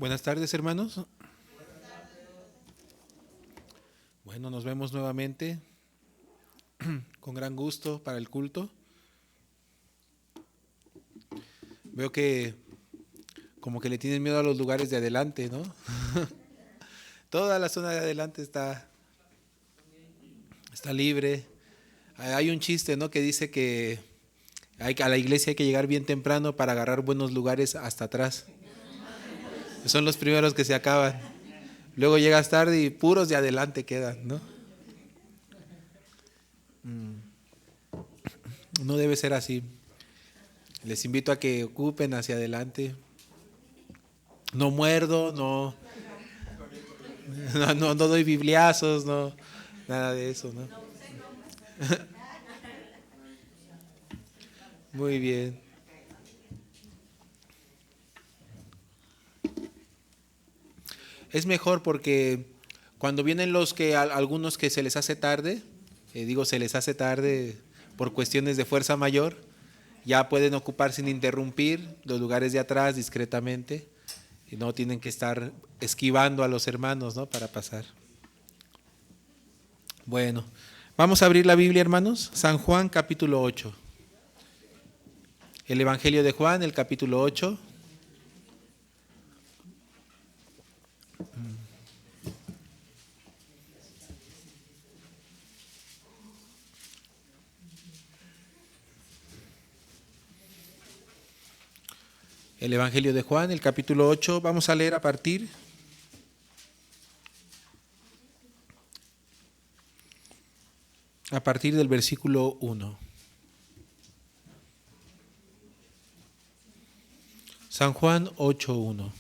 Buenas tardes, hermanos. Bueno, nos vemos nuevamente con gran gusto para el culto. Veo que como que le tienen miedo a los lugares de adelante, ¿no? Toda la zona de adelante está libre. Hay un chiste, ¿no? Que dice que a la iglesia hay que llegar bien temprano para agarrar buenos lugares hasta atrás. Son los primeros que se acaban. Luego llegas tarde y puros de adelante quedan, ¿no? No debe ser así. Les invito a que ocupen hacia adelante. No muerdo, no doy bibliazos, no, nada de eso, ¿no? Muy bien. Es mejor porque cuando vienen algunos que se les hace tarde, se les hace tarde por cuestiones de fuerza mayor, ya pueden ocupar sin interrumpir los lugares de atrás discretamente y no tienen que estar esquivando a los hermanos, ¿no? Para pasar. Bueno, vamos a abrir la Biblia, hermanos. San Juan, capítulo 8. El Evangelio de Juan, el capítulo 8. El Evangelio de Juan, el capítulo 8. Vamos a leer a partir del versículo 1. San Juan 8:1.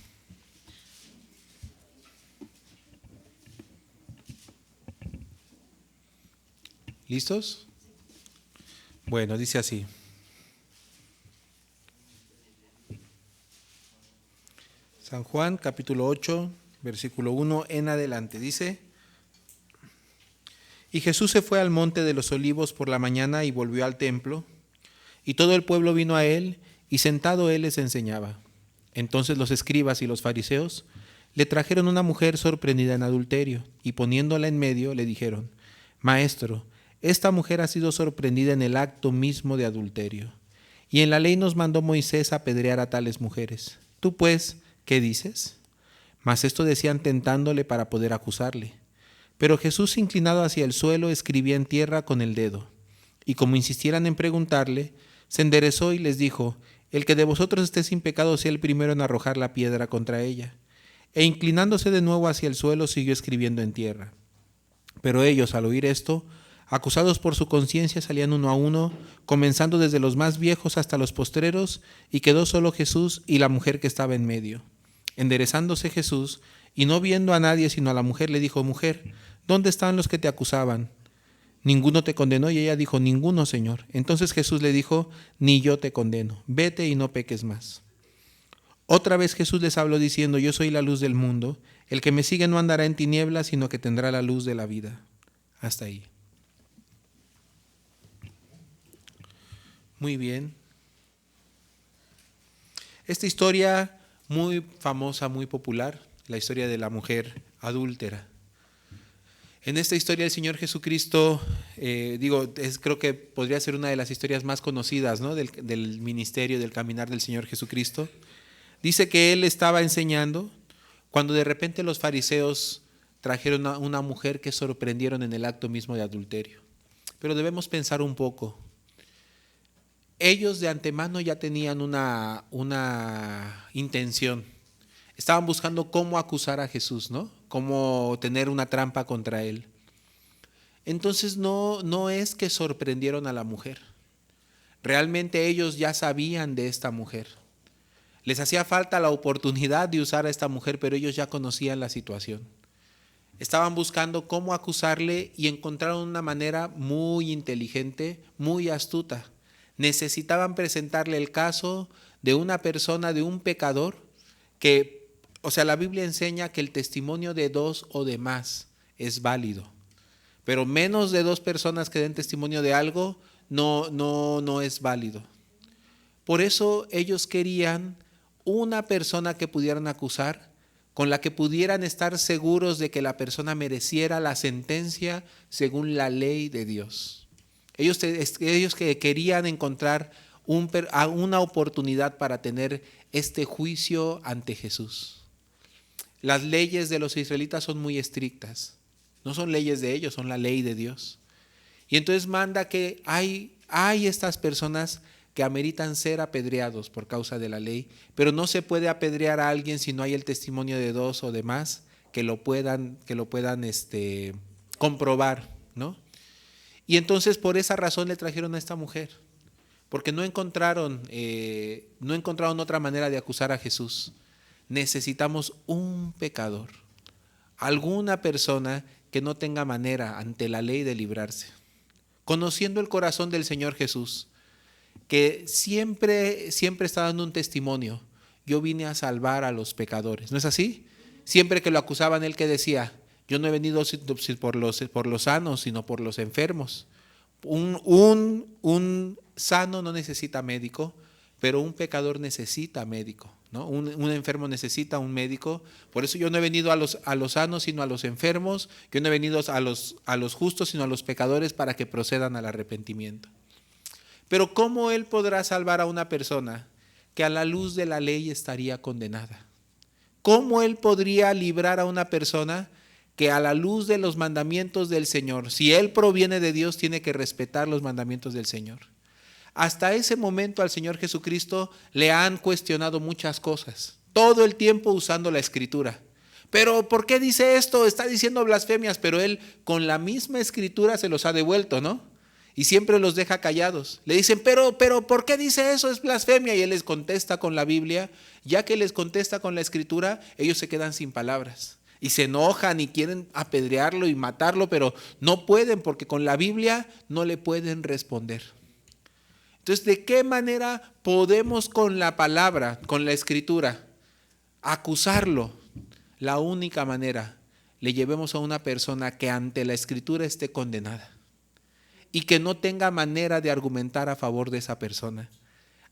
¿Listos? Bueno, dice así. San Juan, capítulo 8, versículo 1 en adelante. Dice: Y Jesús se fue al monte de los olivos por la mañana y volvió al templo, y todo el pueblo vino a él, y sentado él les enseñaba. Entonces los escribas y los fariseos le trajeron una mujer sorprendida en adulterio, y poniéndola en medio le dijeron: Maestro, esta mujer ha sido sorprendida en el acto mismo de adulterio. Y en la ley nos mandó Moisés apedrear a tales mujeres. Tú pues, ¿qué dices? Mas esto decían tentándole para poder acusarle. Pero Jesús, inclinado hacia el suelo, escribía en tierra con el dedo. Y como insistieran en preguntarle, se enderezó y les dijo: El que de vosotros esté sin pecado sea el primero en arrojar la piedra contra ella. E inclinándose de nuevo hacia el suelo, siguió escribiendo en tierra. Pero ellos, al oír esto, acusados por su conciencia, salían uno a uno, comenzando desde los más viejos hasta los postreros, y quedó solo Jesús y la mujer que estaba en medio. Enderezándose Jesús, y no viendo a nadie sino a la mujer, le dijo: Mujer, ¿dónde están los que te acusaban? ¿Ninguno te condenó? Y ella dijo: Ninguno, Señor. Entonces Jesús le dijo: Ni yo te condeno. Vete y no peques más. Otra vez Jesús les habló diciendo: Yo soy la luz del mundo. El que me sigue no andará en tinieblas, sino que tendrá la luz de la vida. Hasta ahí. Muy bien. Esta historia muy famosa, muy popular, la historia de la mujer adúltera. En esta historia el Señor Jesucristo, creo que podría ser una de las historias más conocidas, ¿no? del ministerio, del caminar del Señor Jesucristo. Dice que Él estaba enseñando cuando de repente los fariseos trajeron a una mujer que sorprendieron en el acto mismo de adulterio. Pero debemos pensar un poco. Ellos de antemano ya tenían una intención. Estaban buscando cómo acusar a Jesús, ¿no? Cómo tener una trampa contra Él. Entonces no es que sorprendieron a la mujer. Realmente ellos ya sabían de esta mujer. Les hacía falta la oportunidad de usar a esta mujer, pero ellos ya conocían la situación. Estaban buscando cómo acusarle y encontraron una manera muy inteligente, muy astuta. Necesitaban presentarle el caso de una persona, de un pecador, la Biblia enseña que el testimonio de 2 o de más es válido, pero menos de 2 personas que den testimonio de algo no es válido. Por eso ellos querían una persona que pudieran acusar con la que pudieran estar seguros de que la persona mereciera la sentencia según la ley de Dios. Ellos que querían encontrar una oportunidad para tener este juicio ante Jesús. Las leyes de los israelitas son muy estrictas. No son leyes de ellos, son la ley de Dios. Y entonces manda que hay estas personas que ameritan ser apedreados por causa de la ley, pero no se puede apedrear a alguien si no hay el testimonio de dos o de más que lo puedan comprobar, ¿no? Y entonces por esa razón le trajeron a esta mujer, porque no encontraron otra manera de acusar a Jesús. Necesitamos un pecador, alguna persona que no tenga manera ante la ley de librarse. Conociendo el corazón del Señor Jesús, que siempre está dando un testimonio. Yo vine a salvar a los pecadores, ¿no es así? Siempre que lo acusaban, él que decía, yo no he venido por los sanos, sino por los enfermos. Un sano no necesita médico, pero un pecador necesita médico, ¿no? Un enfermo necesita un médico. Por eso yo no he venido a los sanos, sino a los enfermos. Yo no he venido a los justos, sino a los pecadores para que procedan al arrepentimiento. Pero ¿cómo él podrá salvar a una persona que a la luz de la ley estaría condenada? ¿Cómo él podría librar a una persona que a la luz de los mandamientos del Señor, si él proviene de Dios, tiene que respetar los mandamientos del Señor? Hasta ese momento al Señor Jesucristo le han cuestionado muchas cosas, todo el tiempo usando la Escritura. Pero ¿por qué dice esto? Está diciendo blasfemias, pero él con la misma Escritura se los ha devuelto, ¿no? Y siempre los deja callados. Le dicen, pero ¿por qué dice eso? Es blasfemia. Y él les contesta con la Biblia. Ya que les contesta con la Escritura, ellos se quedan sin palabras. Y se enojan y quieren apedrearlo y matarlo, pero no pueden porque con la Biblia no le pueden responder. Entonces, ¿de qué manera podemos con la palabra, con la Escritura, acusarlo? La única manera, le llevemos a una persona que ante la Escritura esté condenada y que no tenga manera de argumentar a favor de esa persona.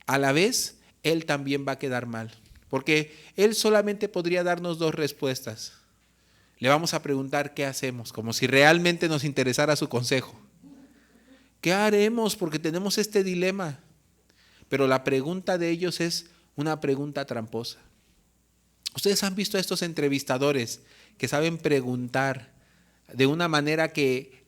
A la vez, él también va a quedar mal, porque él solamente podría darnos dos respuestas. Le vamos a preguntar qué hacemos, como si realmente nos interesara su consejo. ¿Qué haremos? Porque tenemos este dilema. Pero la pregunta de ellos es una pregunta tramposa. Ustedes han visto a estos entrevistadores que saben preguntar de una manera que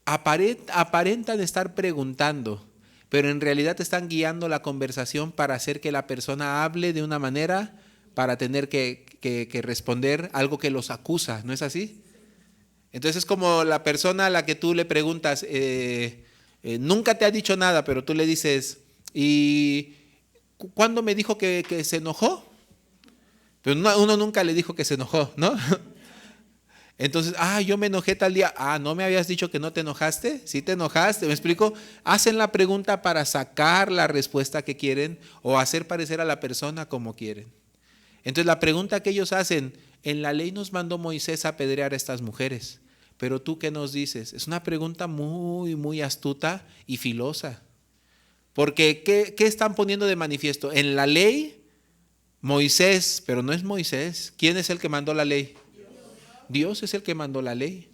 aparentan estar preguntando, pero en realidad están guiando la conversación para hacer que la persona hable de una manera para tener que responder algo que los acusa, ¿no es así? Entonces es como la persona a la que tú le preguntas, nunca te ha dicho nada, pero tú le dices, ¿y cuándo me dijo que se enojó? Pero uno nunca le dijo que se enojó, ¿no? Entonces, yo me enojé tal día. ¿No me habías dicho que no te enojaste? ¿Sí te enojaste? ¿Me explico? Hacen la pregunta para sacar la respuesta que quieren o hacer parecer a la persona como quieren. Entonces, la pregunta que ellos hacen, en la ley nos mandó Moisés a apedrear a estas mujeres, pero ¿tú qué nos dices? Es una pregunta muy, muy astuta y filosa. Porque, ¿qué están poniendo de manifiesto? En la ley, Moisés, pero no es Moisés. ¿Quién es el que mandó la ley? Dios es el que mandó la ley.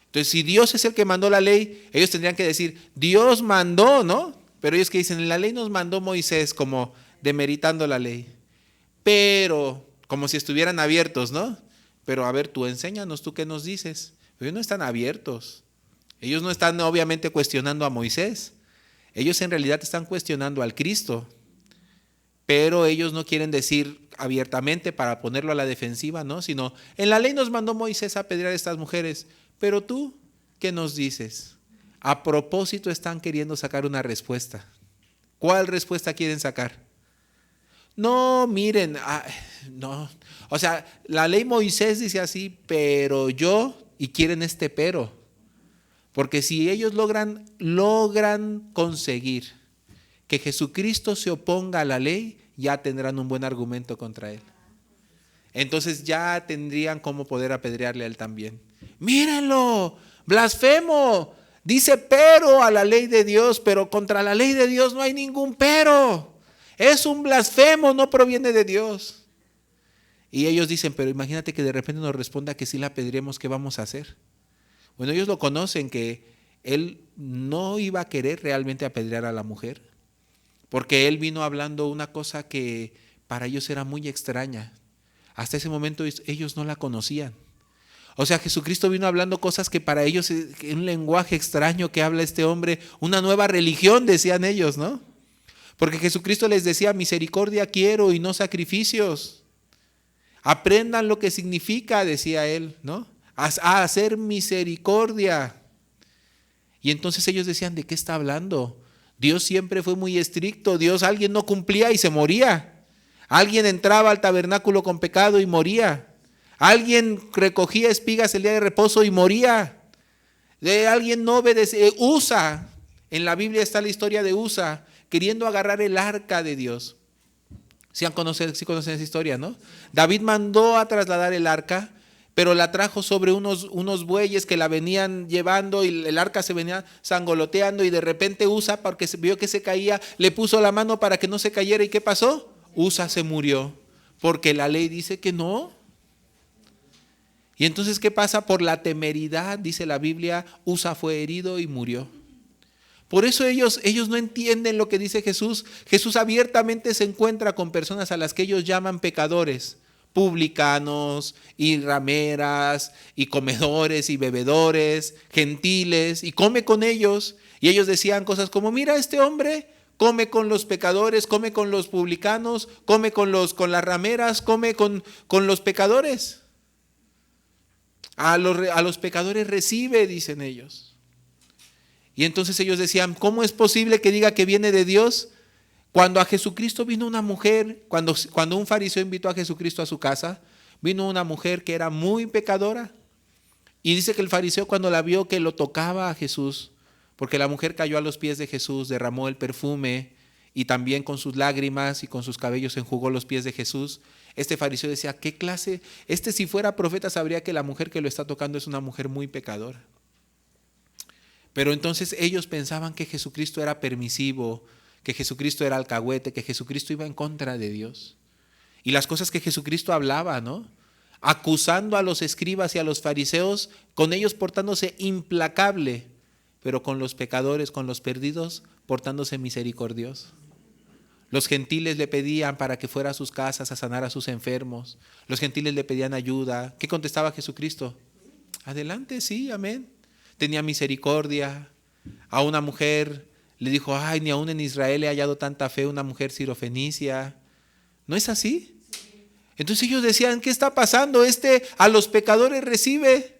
Entonces, si Dios es el que mandó la ley, ellos tendrían que decir, Dios mandó, ¿no? Pero ellos que dicen, en la ley nos mandó Moisés, como demeritando la ley. Pero, como si estuvieran abiertos, ¿no? Pero a ver, tú enséñanos, ¿tú qué nos dices? Pero ellos no están abiertos. Ellos no están obviamente cuestionando a Moisés. Ellos en realidad están cuestionando al Cristo. Pero ellos no quieren decir abiertamente para ponerlo a la defensiva, ¿no? Sino, en la ley nos mandó Moisés a apedrear a estas mujeres, pero tú, ¿qué nos dices? A propósito están queriendo sacar una respuesta. ¿Cuál respuesta quieren sacar? No, miren, no. O sea, la ley Moisés dice así, pero yo, y quieren este pero. Porque si ellos logran conseguir que Jesucristo se oponga a la ley, ya tendrán un buen argumento contra él. Entonces ya tendrían cómo poder apedrearle a él también. Mírenlo, blasfemo, dice pero a la ley de Dios, pero contra la ley de Dios no hay ningún pero. Es un blasfemo, no proviene de Dios. Y ellos dicen, pero imagínate que de repente nos responda que sí la apedreemos, ¿qué vamos a hacer? Bueno, ellos lo conocen, que él no iba a querer realmente apedrear a la mujer, porque él vino hablando una cosa que para ellos era muy extraña. Hasta ese momento ellos no la conocían. O sea, Jesucristo vino hablando cosas que para ellos, un lenguaje extraño que habla este hombre, una nueva religión, decían ellos, ¿no? Porque Jesucristo les decía, misericordia quiero y no sacrificios. Aprendan lo que significa, decía él, ¿no? A hacer misericordia. Y entonces ellos decían, ¿de qué está hablando? Dios siempre fue muy estricto. Alguien no cumplía y se moría. Alguien entraba al tabernáculo con pecado y moría. Alguien recogía espigas el día de reposo y moría. Alguien no obedecía. Usa, en la Biblia está la historia de Usa, queriendo agarrar el arca de Dios. Sí conocen esa historia, ¿no? David mandó a trasladar el arca, pero la trajo sobre unos bueyes que la venían llevando y el arca se venía sangoloteando, y de repente Usa, porque vio que se caía, le puso la mano para que no se cayera. ¿Y qué pasó? Usa se murió, porque la ley dice que no. Y entonces, ¿qué pasa? Por la temeridad, dice la Biblia, Usa fue herido y murió. Por eso ellos no entienden lo que dice Jesús. Jesús abiertamente se encuentra con personas a las que ellos llaman pecadores, publicanos y rameras y comedores y bebedores, gentiles, y come con ellos. Y ellos decían cosas como, mira, este hombre come con los pecadores, come con los publicanos, come con las rameras, come con los pecadores. A los pecadores recibe, dicen ellos. Y entonces ellos decían, ¿cómo es posible que diga que viene de Dios? Cuando a Jesucristo vino una mujer, cuando un fariseo invitó a Jesucristo a su casa, vino una mujer que era muy pecadora. Y dice que el fariseo, cuando la vio, que lo tocaba a Jesús, porque la mujer cayó a los pies de Jesús, derramó el perfume y también con sus lágrimas y con sus cabellos enjugó los pies de Jesús. Este fariseo decía, ¿qué clase? Si fuera profeta sabría que la mujer que lo está tocando es una mujer muy pecadora. Pero entonces ellos pensaban que Jesucristo era permisivo, que Jesucristo era alcahuete, que Jesucristo iba en contra de Dios. Y las cosas que Jesucristo hablaba, ¿no? Acusando a los escribas y a los fariseos, con ellos portándose implacable, pero con los pecadores, con los perdidos, portándose misericordioso. Los gentiles le pedían para que fuera a sus casas a sanar a sus enfermos. Los gentiles le pedían ayuda. ¿Qué contestaba Jesucristo? Adelante, sí, amén. Tenía misericordia. A una mujer le dijo, ay, ni aún en Israel he hallado tanta fe, una mujer sirofenicia. ¿No es así? Entonces ellos decían, ¿qué está pasando? A los pecadores recibe.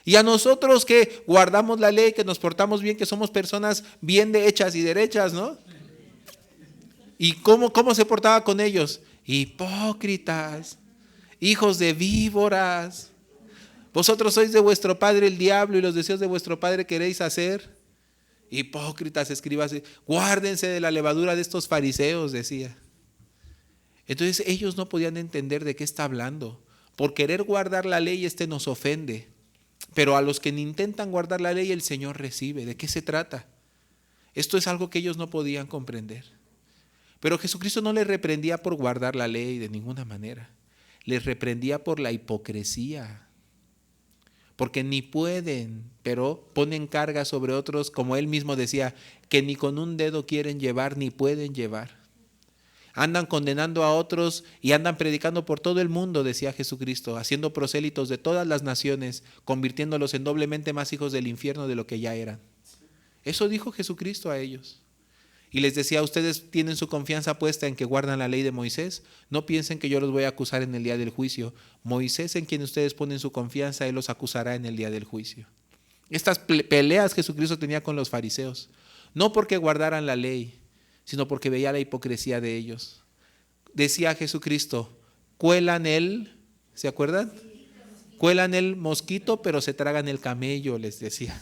Y a nosotros que guardamos la ley, que nos portamos bien, que somos personas bien hechas y derechas, ¿no? ¿Y cómo se portaba con ellos? Hipócritas, hijos de víboras. Vosotros sois de vuestro padre el diablo y los deseos de vuestro padre queréis hacer. Hipócritas, escribas, guárdense de la levadura de estos fariseos, decía. Entonces ellos no podían entender de qué está hablando. Por querer guardar la ley nos ofende. Pero a los que intentan guardar la ley el Señor recibe. ¿De qué se trata? Esto es algo que ellos no podían comprender. Pero Jesucristo no les reprendía por guardar la ley de ninguna manera. Les reprendía por la hipocresía. Porque ni pueden, pero ponen carga sobre otros, como él mismo decía, que ni con un dedo quieren llevar ni pueden llevar. Andan condenando a otros y andan predicando por todo el mundo, decía Jesucristo, haciendo prosélitos de todas las naciones, convirtiéndolos en doblemente más hijos del infierno de lo que ya eran. Eso dijo Jesucristo a ellos. Y les decía, ustedes tienen su confianza puesta en que guardan la ley de Moisés. No piensen que yo los voy a acusar en el día del juicio. Moisés, en quien ustedes ponen su confianza, él los acusará en el día del juicio. Estas peleas Jesucristo tenía con los fariseos, no porque guardaran la ley, sino porque veía la hipocresía de ellos. Decía Jesucristo, cuelan ¿se acuerdan? Cuelan el mosquito, pero se tragan el camello, les decía.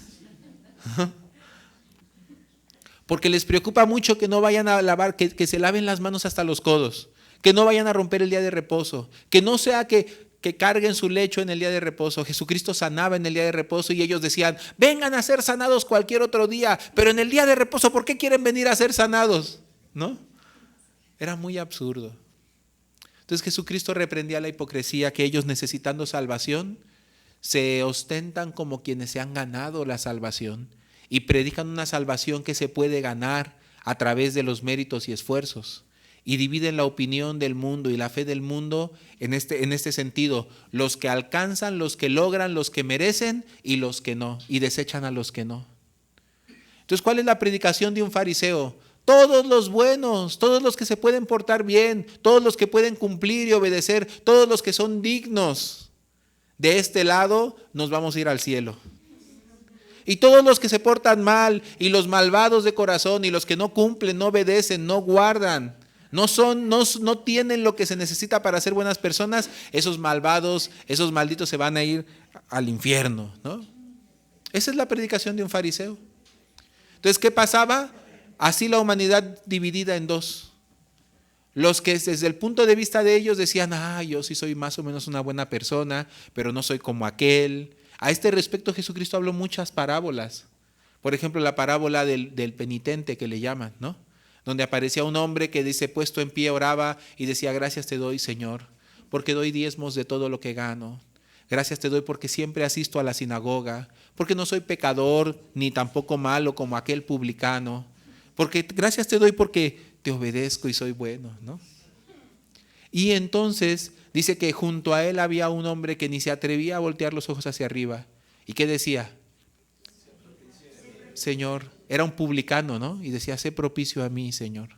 Porque les preocupa mucho que no vayan a lavar, que se laven las manos hasta los codos, que no vayan a romper el día de reposo, que no sea que carguen su lecho en el día de reposo. Jesucristo sanaba en el día de reposo y ellos decían, vengan a ser sanados cualquier otro día, pero en el día de reposo, ¿por qué quieren venir a ser sanados? ¿No? Era muy absurdo. Entonces Jesucristo reprendía la hipocresía, que ellos, necesitando salvación, se ostentan como quienes se han ganado la salvación y predican una salvación que se puede ganar a través de los méritos y esfuerzos, y dividen la opinión del mundo y la fe del mundo en este sentido: los que alcanzan, los que logran, los que merecen y los que no, y desechan a los que no. Entonces, ¿cuál es la predicación de un fariseo? Todos los buenos, todos los que se pueden portar bien, todos los que pueden cumplir y obedecer, todos los que son dignos, de este lado nos vamos a ir al cielo. Y todos los que se portan mal, y los malvados de corazón, y los que no cumplen, no obedecen, no guardan, no tienen lo que se necesita para ser buenas personas, esos malvados, esos malditos se van a ir al infierno, ¿no? Esa es la predicación de un fariseo. Entonces, ¿qué pasaba? Así la humanidad dividida en dos. Los que desde el punto de vista de ellos decían: yo sí soy más o menos una buena persona, pero no soy como aquel. A este respecto Jesucristo habló muchas parábolas. Por ejemplo, la parábola del penitente, que le llaman, ¿no? Donde aparecía un hombre que dice, puesto en pie, oraba y decía: gracias te doy, Señor, porque doy diezmos de todo lo que gano. Gracias te doy porque siempre asisto a la sinagoga, porque no soy pecador ni tampoco malo como aquel publicano. Porque gracias te doy porque te obedezco y soy bueno, ¿no? Y entonces dice que junto a él había un hombre que ni se atrevía a voltear los ojos hacia arriba. ¿Y qué decía? Señor, era un publicano, ¿no? Y decía: sé propicio a mí, Señor.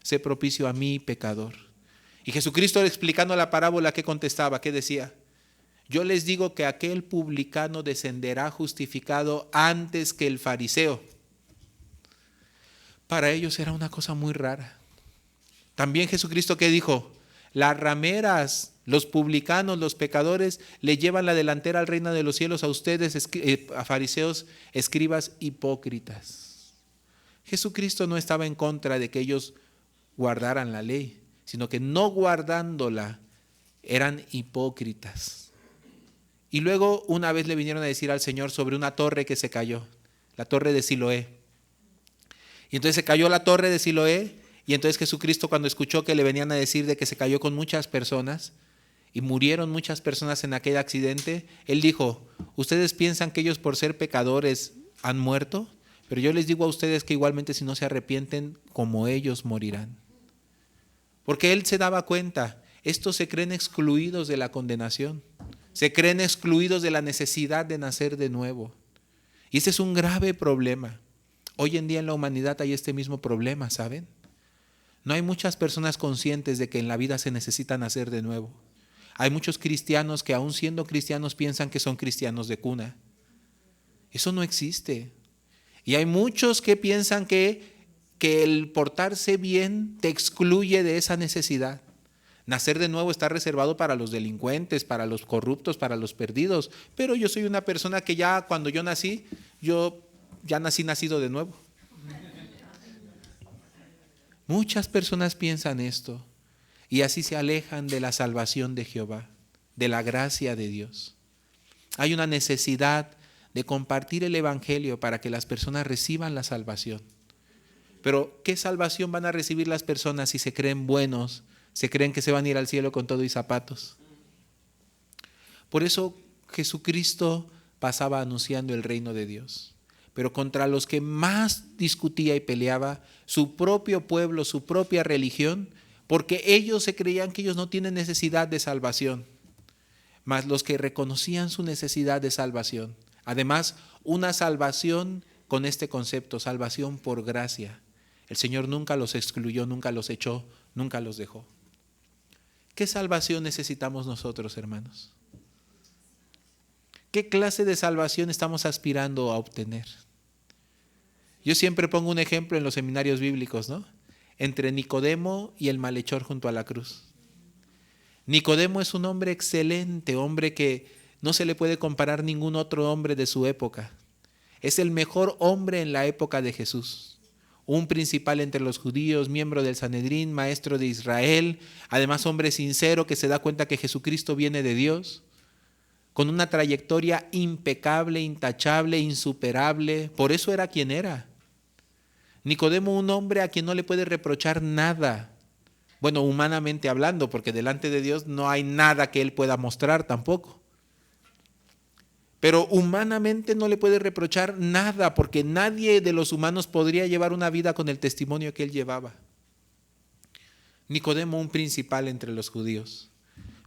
Sé propicio a mí, pecador. Y Jesucristo, explicando la parábola, ¿qué contestaba? ¿Qué decía? Yo les digo que aquel publicano descenderá justificado antes que el fariseo. Para ellos era una cosa muy rara. También Jesucristo, ¿qué dijo? Las rameras, los publicanos, los pecadores, le llevan la delantera al reino de los cielos a ustedes, a fariseos, escribas hipócritas. Jesucristo no estaba en contra de que ellos guardaran la ley, sino que no guardándola eran hipócritas. Y luego una vez le vinieron a decir al Señor sobre una torre que se cayó, la torre de Siloé. Y entonces se cayó la torre de Siloé, y entonces Jesucristo, cuando escuchó que le venían a decir de que se cayó con muchas personas y murieron muchas personas en aquel accidente, él dijo: ustedes piensan que ellos por ser pecadores han muerto, pero yo les digo a ustedes que igualmente si no se arrepienten, como ellos morirán. Porque él se daba cuenta, estos se creen excluidos de la condenación, se creen excluidos de la necesidad de nacer de nuevo. Y ese es un grave problema. Hoy en día en la humanidad hay este mismo problema, ¿saben? No hay muchas personas conscientes de que en la vida se necesita nacer de nuevo. Hay muchos cristianos que, aún siendo cristianos, piensan que son cristianos de cuna. Eso no existe. Y hay muchos que piensan que el portarse bien te excluye de esa necesidad. Nacer de nuevo está reservado para los delincuentes, para los corruptos, para los perdidos. Pero yo soy una persona que ya cuando yo nací, yo ya nací nacido de nuevo. Muchas personas piensan esto y así se alejan de la salvación de Jehová, de la gracia de Dios. Hay una necesidad de compartir el evangelio para que las personas reciban la salvación. Pero ¿qué salvación van a recibir las personas si se creen buenos, se creen que se van a ir al cielo con todo y zapatos? Por eso Jesucristo pasaba anunciando el reino de Dios. Pero contra los que más discutía y peleaba, su propio pueblo, su propia religión, porque ellos se creían que ellos no tienen necesidad de salvación, mas los que reconocían su necesidad de salvación. Además, una salvación con este concepto, salvación por gracia. El Señor nunca los excluyó, nunca los echó, nunca los dejó. ¿Qué salvación necesitamos nosotros, hermanos? ¿Qué clase de salvación estamos aspirando a obtener? Yo siempre pongo un ejemplo en los seminarios bíblicos, ¿no? Entre Nicodemo y el malhechor junto a la cruz. Nicodemo es un hombre excelente, hombre que no se le puede comparar ningún otro hombre de su época. Es el mejor hombre en la época de Jesús. Un principal entre los judíos, miembro del Sanedrín, maestro de Israel, además hombre sincero que se da cuenta que Jesucristo viene de Dios, con una trayectoria impecable, intachable, insuperable. Por eso era quien era. Nicodemo, un hombre a quien no le puede reprochar nada. Bueno, humanamente hablando, porque delante de Dios no hay nada que Él pueda mostrar tampoco. Pero humanamente no le puede reprochar nada, porque nadie de los humanos podría llevar una vida con el testimonio que Él llevaba. Nicodemo, un principal entre los judíos.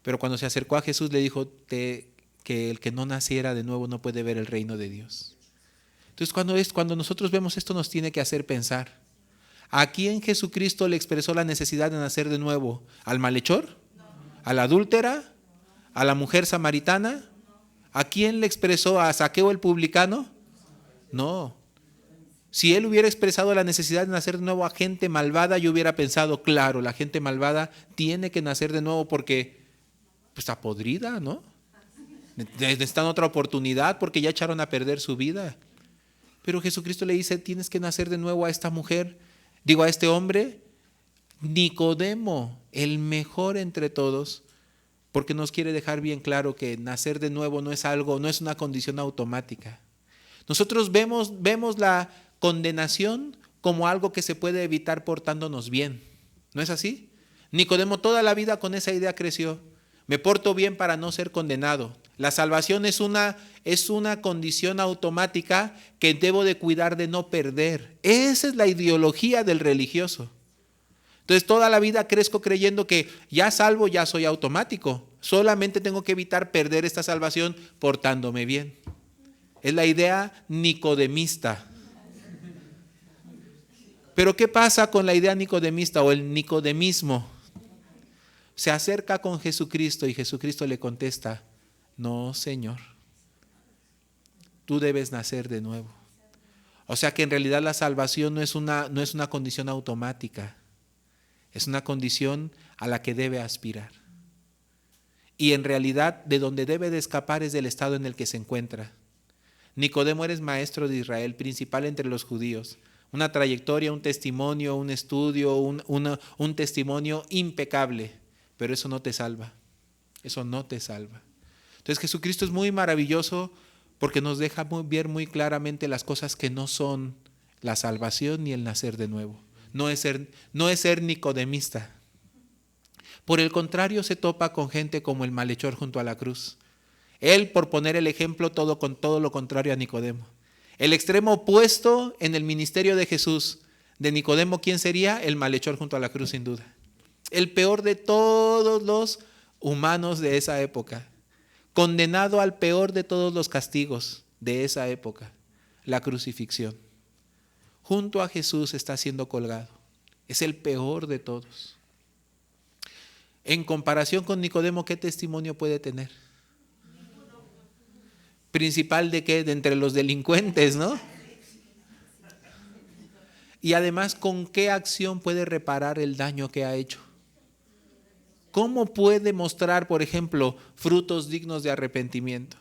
Pero cuando se acercó a Jesús le dijo que el que no naciera de nuevo no puede ver el reino de Dios. Entonces cuando nosotros vemos esto nos tiene que hacer pensar. ¿A quién Jesucristo le expresó la necesidad de nacer de nuevo? ¿Al malhechor? ¿A la adúltera? ¿A la mujer samaritana? ¿A quién le expresó? ¿A Zaqueo el publicano? No. Si él hubiera expresado la necesidad de nacer de nuevo a gente malvada, yo hubiera pensado, claro, la gente malvada tiene que nacer de nuevo porque pues, está podrida, ¿no? Necesitan otra oportunidad porque ya echaron a perder su vida. Pero Jesucristo le dice, tienes que nacer de nuevo a esta mujer, a este hombre, Nicodemo, el mejor entre todos, porque nos quiere dejar bien claro que nacer de nuevo no es una condición automática. Nosotros vemos la condenación como algo que se puede evitar portándonos bien. ¿No es así? Nicodemo toda la vida con esa idea creció. Me porto bien para no ser condenado. La salvación es una condición automática que debo de cuidar de no perder. Esa es la ideología del religioso. Entonces toda la vida crezco creyendo que ya salvo, ya soy automático. Solamente tengo que evitar perder esta salvación portándome bien. Es la idea nicodemista. Pero ¿qué pasa con la idea nicodemista o el nicodemismo? Se acerca con Jesucristo y Jesucristo le contesta, no, Señor, tú debes nacer de nuevo. O sea que en realidad la salvación no es una condición automática, es una condición a la que debe aspirar. Y en realidad de donde debe de escapar es del estado en el que se encuentra. Nicodemo, eres maestro de Israel, principal entre los judíos. Una trayectoria, un testimonio, un estudio, un testimonio impecable. Pero eso no te salva. Eso no te salva. Entonces Jesucristo es muy maravilloso porque nos deja ver muy claramente las cosas que no son la salvación ni el nacer de nuevo. No es ser nicodemista. Por el contrario, se topa con gente como el malhechor junto a la cruz. Él, por poner el ejemplo, con todo lo contrario a Nicodemo. El extremo opuesto en el ministerio de Jesús, de Nicodemo, ¿quién sería? El malhechor junto a la cruz, sin duda. El peor de todos los humanos de esa época. Condenado al peor de todos los castigos de esa época, la crucifixión. Junto a Jesús está siendo colgado. Es el peor de todos. En comparación con Nicodemo, ¿qué testimonio puede tener? Principal de qué? De entre los delincuentes, ¿no? Y además, ¿con qué acción puede reparar el daño que ha hecho? ¿Cómo puede mostrar, por ejemplo, frutos dignos de arrepentimiento?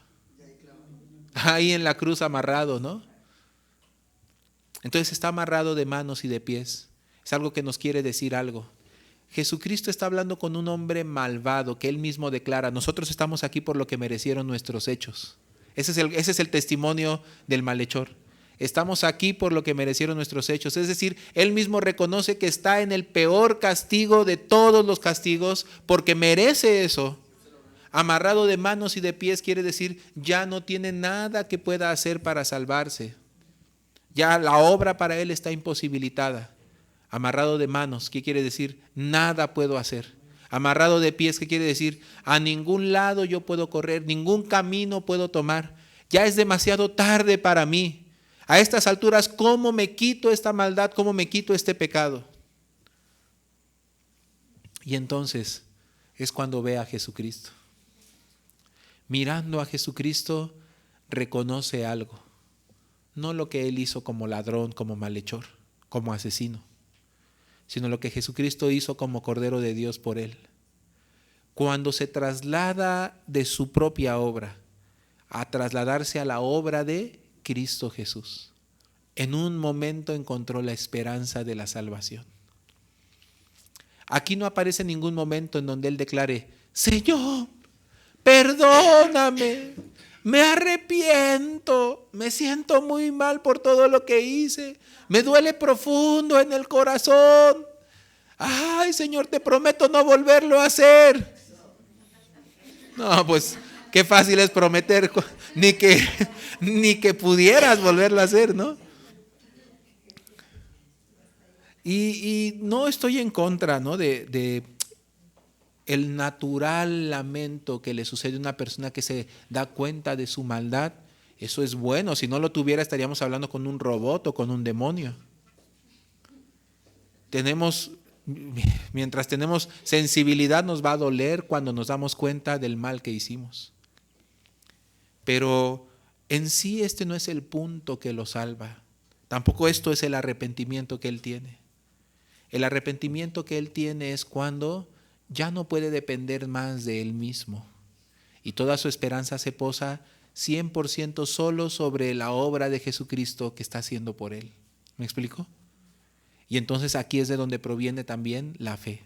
Ahí en la cruz amarrado, ¿no? Entonces está amarrado de manos y de pies. Es algo que nos quiere decir algo. Jesucristo está hablando con un hombre malvado que él mismo declara, nosotros estamos aquí por lo que merecieron nuestros hechos. Ese es el testimonio del malhechor. Estamos aquí por lo que merecieron nuestros hechos. Es decir, él mismo reconoce que está en el peor castigo de todos los castigos porque merece eso. Amarrado de manos y de pies quiere decir ya no tiene nada que pueda hacer para salvarse. Ya la obra para él está imposibilitada. Amarrado de manos, ¿qué quiere decir? Nada puedo hacer. Amarrado de pies, ¿qué quiere decir? A ningún lado yo puedo correr, ningún camino puedo tomar. Ya es demasiado tarde para mí. A estas alturas, ¿cómo me quito esta maldad? ¿Cómo me quito este pecado? Y entonces es cuando ve a Jesucristo. Mirando a Jesucristo, reconoce algo. No lo que él hizo como ladrón, como malhechor, como asesino, sino lo que Jesucristo hizo como Cordero de Dios por él. Cuando se traslada de su propia obra a trasladarse a la obra de Cristo Jesús, en un momento encontró la esperanza de la salvación. Aquí no aparece ningún momento en donde él declare, Señor, perdóname, me arrepiento, me siento muy mal por todo lo que hice, me duele profundo en el corazón. ay Señor, te prometo no volverlo a hacer. No, pues qué fácil es prometer, ni que pudieras volverlo a hacer, ¿no? Y no estoy en contra, ¿no? de el natural lamento que le sucede a una persona que se da cuenta de su maldad. Eso es bueno. Si no lo tuviera, estaríamos hablando con un robot o con un demonio. Mientras tenemos sensibilidad, nos va a doler cuando nos damos cuenta del mal que hicimos. Pero en sí este no es el punto que lo salva. Tampoco esto es el arrepentimiento que él tiene. El arrepentimiento que él tiene es cuando ya no puede depender más de él mismo y toda su esperanza se posa 100% solo sobre la obra de Jesucristo que está haciendo por él. ¿Me explico? Y entonces aquí es de donde proviene también la fe.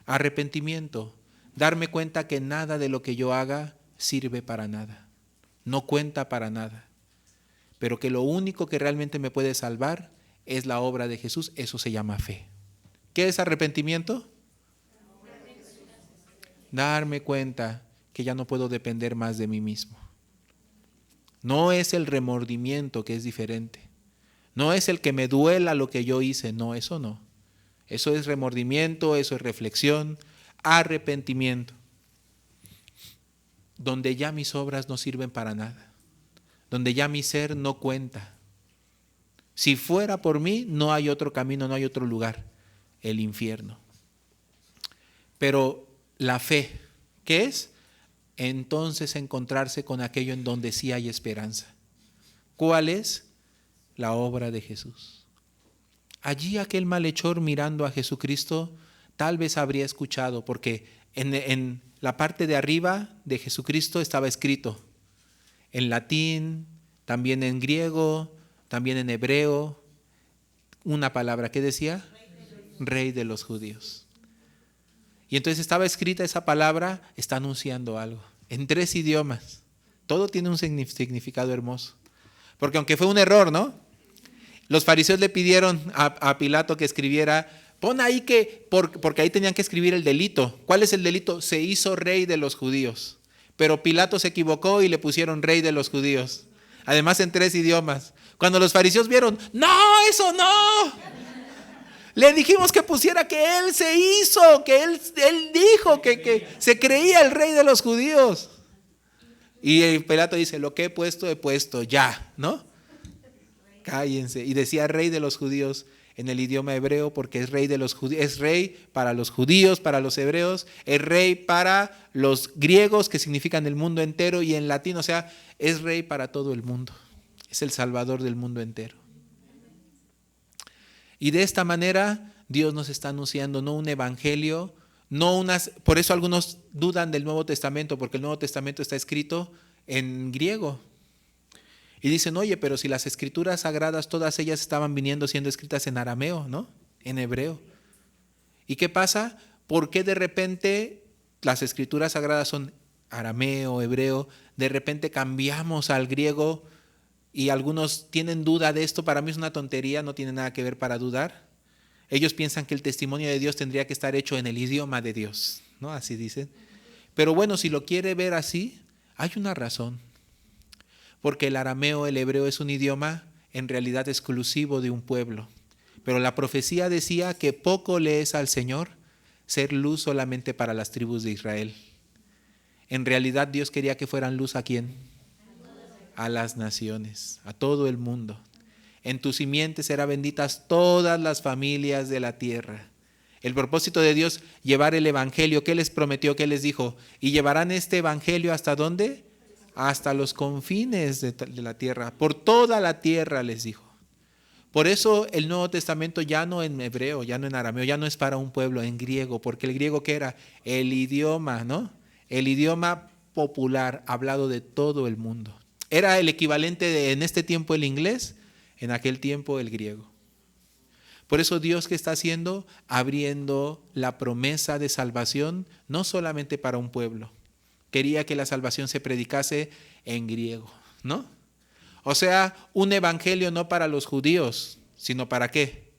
Arrepentimiento, darme cuenta que nada de lo que yo haga sirve para nada, no cuenta para nada, pero que lo único que realmente me puede salvar es la obra de Jesús. Eso se llama fe. ¿Qué es arrepentimiento? Darme cuenta que ya no puedo depender más de mí mismo. No es el remordimiento, que es diferente. No es el que me duela lo que yo hice. No, eso no. Eso es remordimiento, eso es reflexión, arrepentimiento. Donde ya mis obras no sirven para nada. Donde ya mi ser no cuenta. Si fuera por mí, no hay otro camino, no hay otro lugar. El infierno. Pero la fe, ¿qué es? Entonces encontrarse con aquello en donde sí hay esperanza. ¿Cuál es? La obra de Jesús. Allí aquel malhechor mirando a Jesucristo tal vez habría escuchado, porque en la parte de arriba de Jesucristo estaba escrito en latín, también en griego, también en hebreo, una palabra que decía Rey de los Judíos. Y entonces estaba escrita esa palabra, está anunciando algo, en 3 idiomas. Todo tiene un significado hermoso. Porque aunque fue un error, ¿no? Los fariseos le pidieron a Pilato que escribiera, pon ahí porque ahí tenían que escribir el delito. ¿Cuál es el delito? Se hizo rey de los judíos. Pero Pilato se equivocó y le pusieron rey de los judíos. Además en 3 idiomas. Cuando los fariseos vieron, no, eso no. Le dijimos que pusiera que él se hizo, que él dijo que se creía el rey de los judíos. Y Pilato dice, lo que he puesto ya, ¿no? Cállense. Y decía rey de los judíos en el idioma hebreo porque es rey de los judíos, es rey para los judíos, para los hebreos, es rey para los griegos que significan el mundo entero y en latín, o sea, es rey para todo el mundo. Es el salvador del mundo entero. Y de esta manera Dios nos está anunciando no un evangelio, por eso algunos dudan del Nuevo Testamento, porque el Nuevo Testamento está escrito en griego. Y dicen, oye, pero si las escrituras sagradas, todas ellas estaban viniendo siendo escritas en arameo, ¿no? En hebreo. ¿Y qué pasa? ¿Por qué de repente las escrituras sagradas son arameo, hebreo? De repente cambiamos al griego. Y algunos tienen duda de esto. Para mí es una tontería, no tiene nada que ver para dudar. Ellos piensan que el testimonio de Dios tendría que estar hecho en el idioma de Dios, ¿no? Así dicen. Pero bueno, si lo quiere ver así, hay una razón. Porque el arameo, el hebreo es un idioma en realidad exclusivo de un pueblo. Pero la profecía decía que poco le es al Señor ser luz solamente para las tribus de Israel. En realidad Dios quería que fueran luz ¿a quién? A las naciones, a todo el mundo. En tu simiente serán benditas todas las familias de la tierra. El propósito de Dios, llevar el evangelio. ¿Qué les prometió? ¿Qué les dijo? Y llevarán este evangelio ¿hasta dónde? Hasta los confines de la tierra. Por toda la tierra les dijo. Por eso el Nuevo Testamento ya no en hebreo, ya no en arameo, ya no es para un pueblo, en griego. Porque el griego ¿qué era? El idioma, ¿no? El idioma popular hablado de todo el mundo. Era el equivalente en este tiempo el inglés, en aquel tiempo el griego. Por eso Dios, ¿qué está haciendo? Abriendo la promesa de salvación, no solamente para un pueblo. Quería que la salvación se predicase en griego, ¿no? O sea, un evangelio no para los judíos, sino ¿para qué?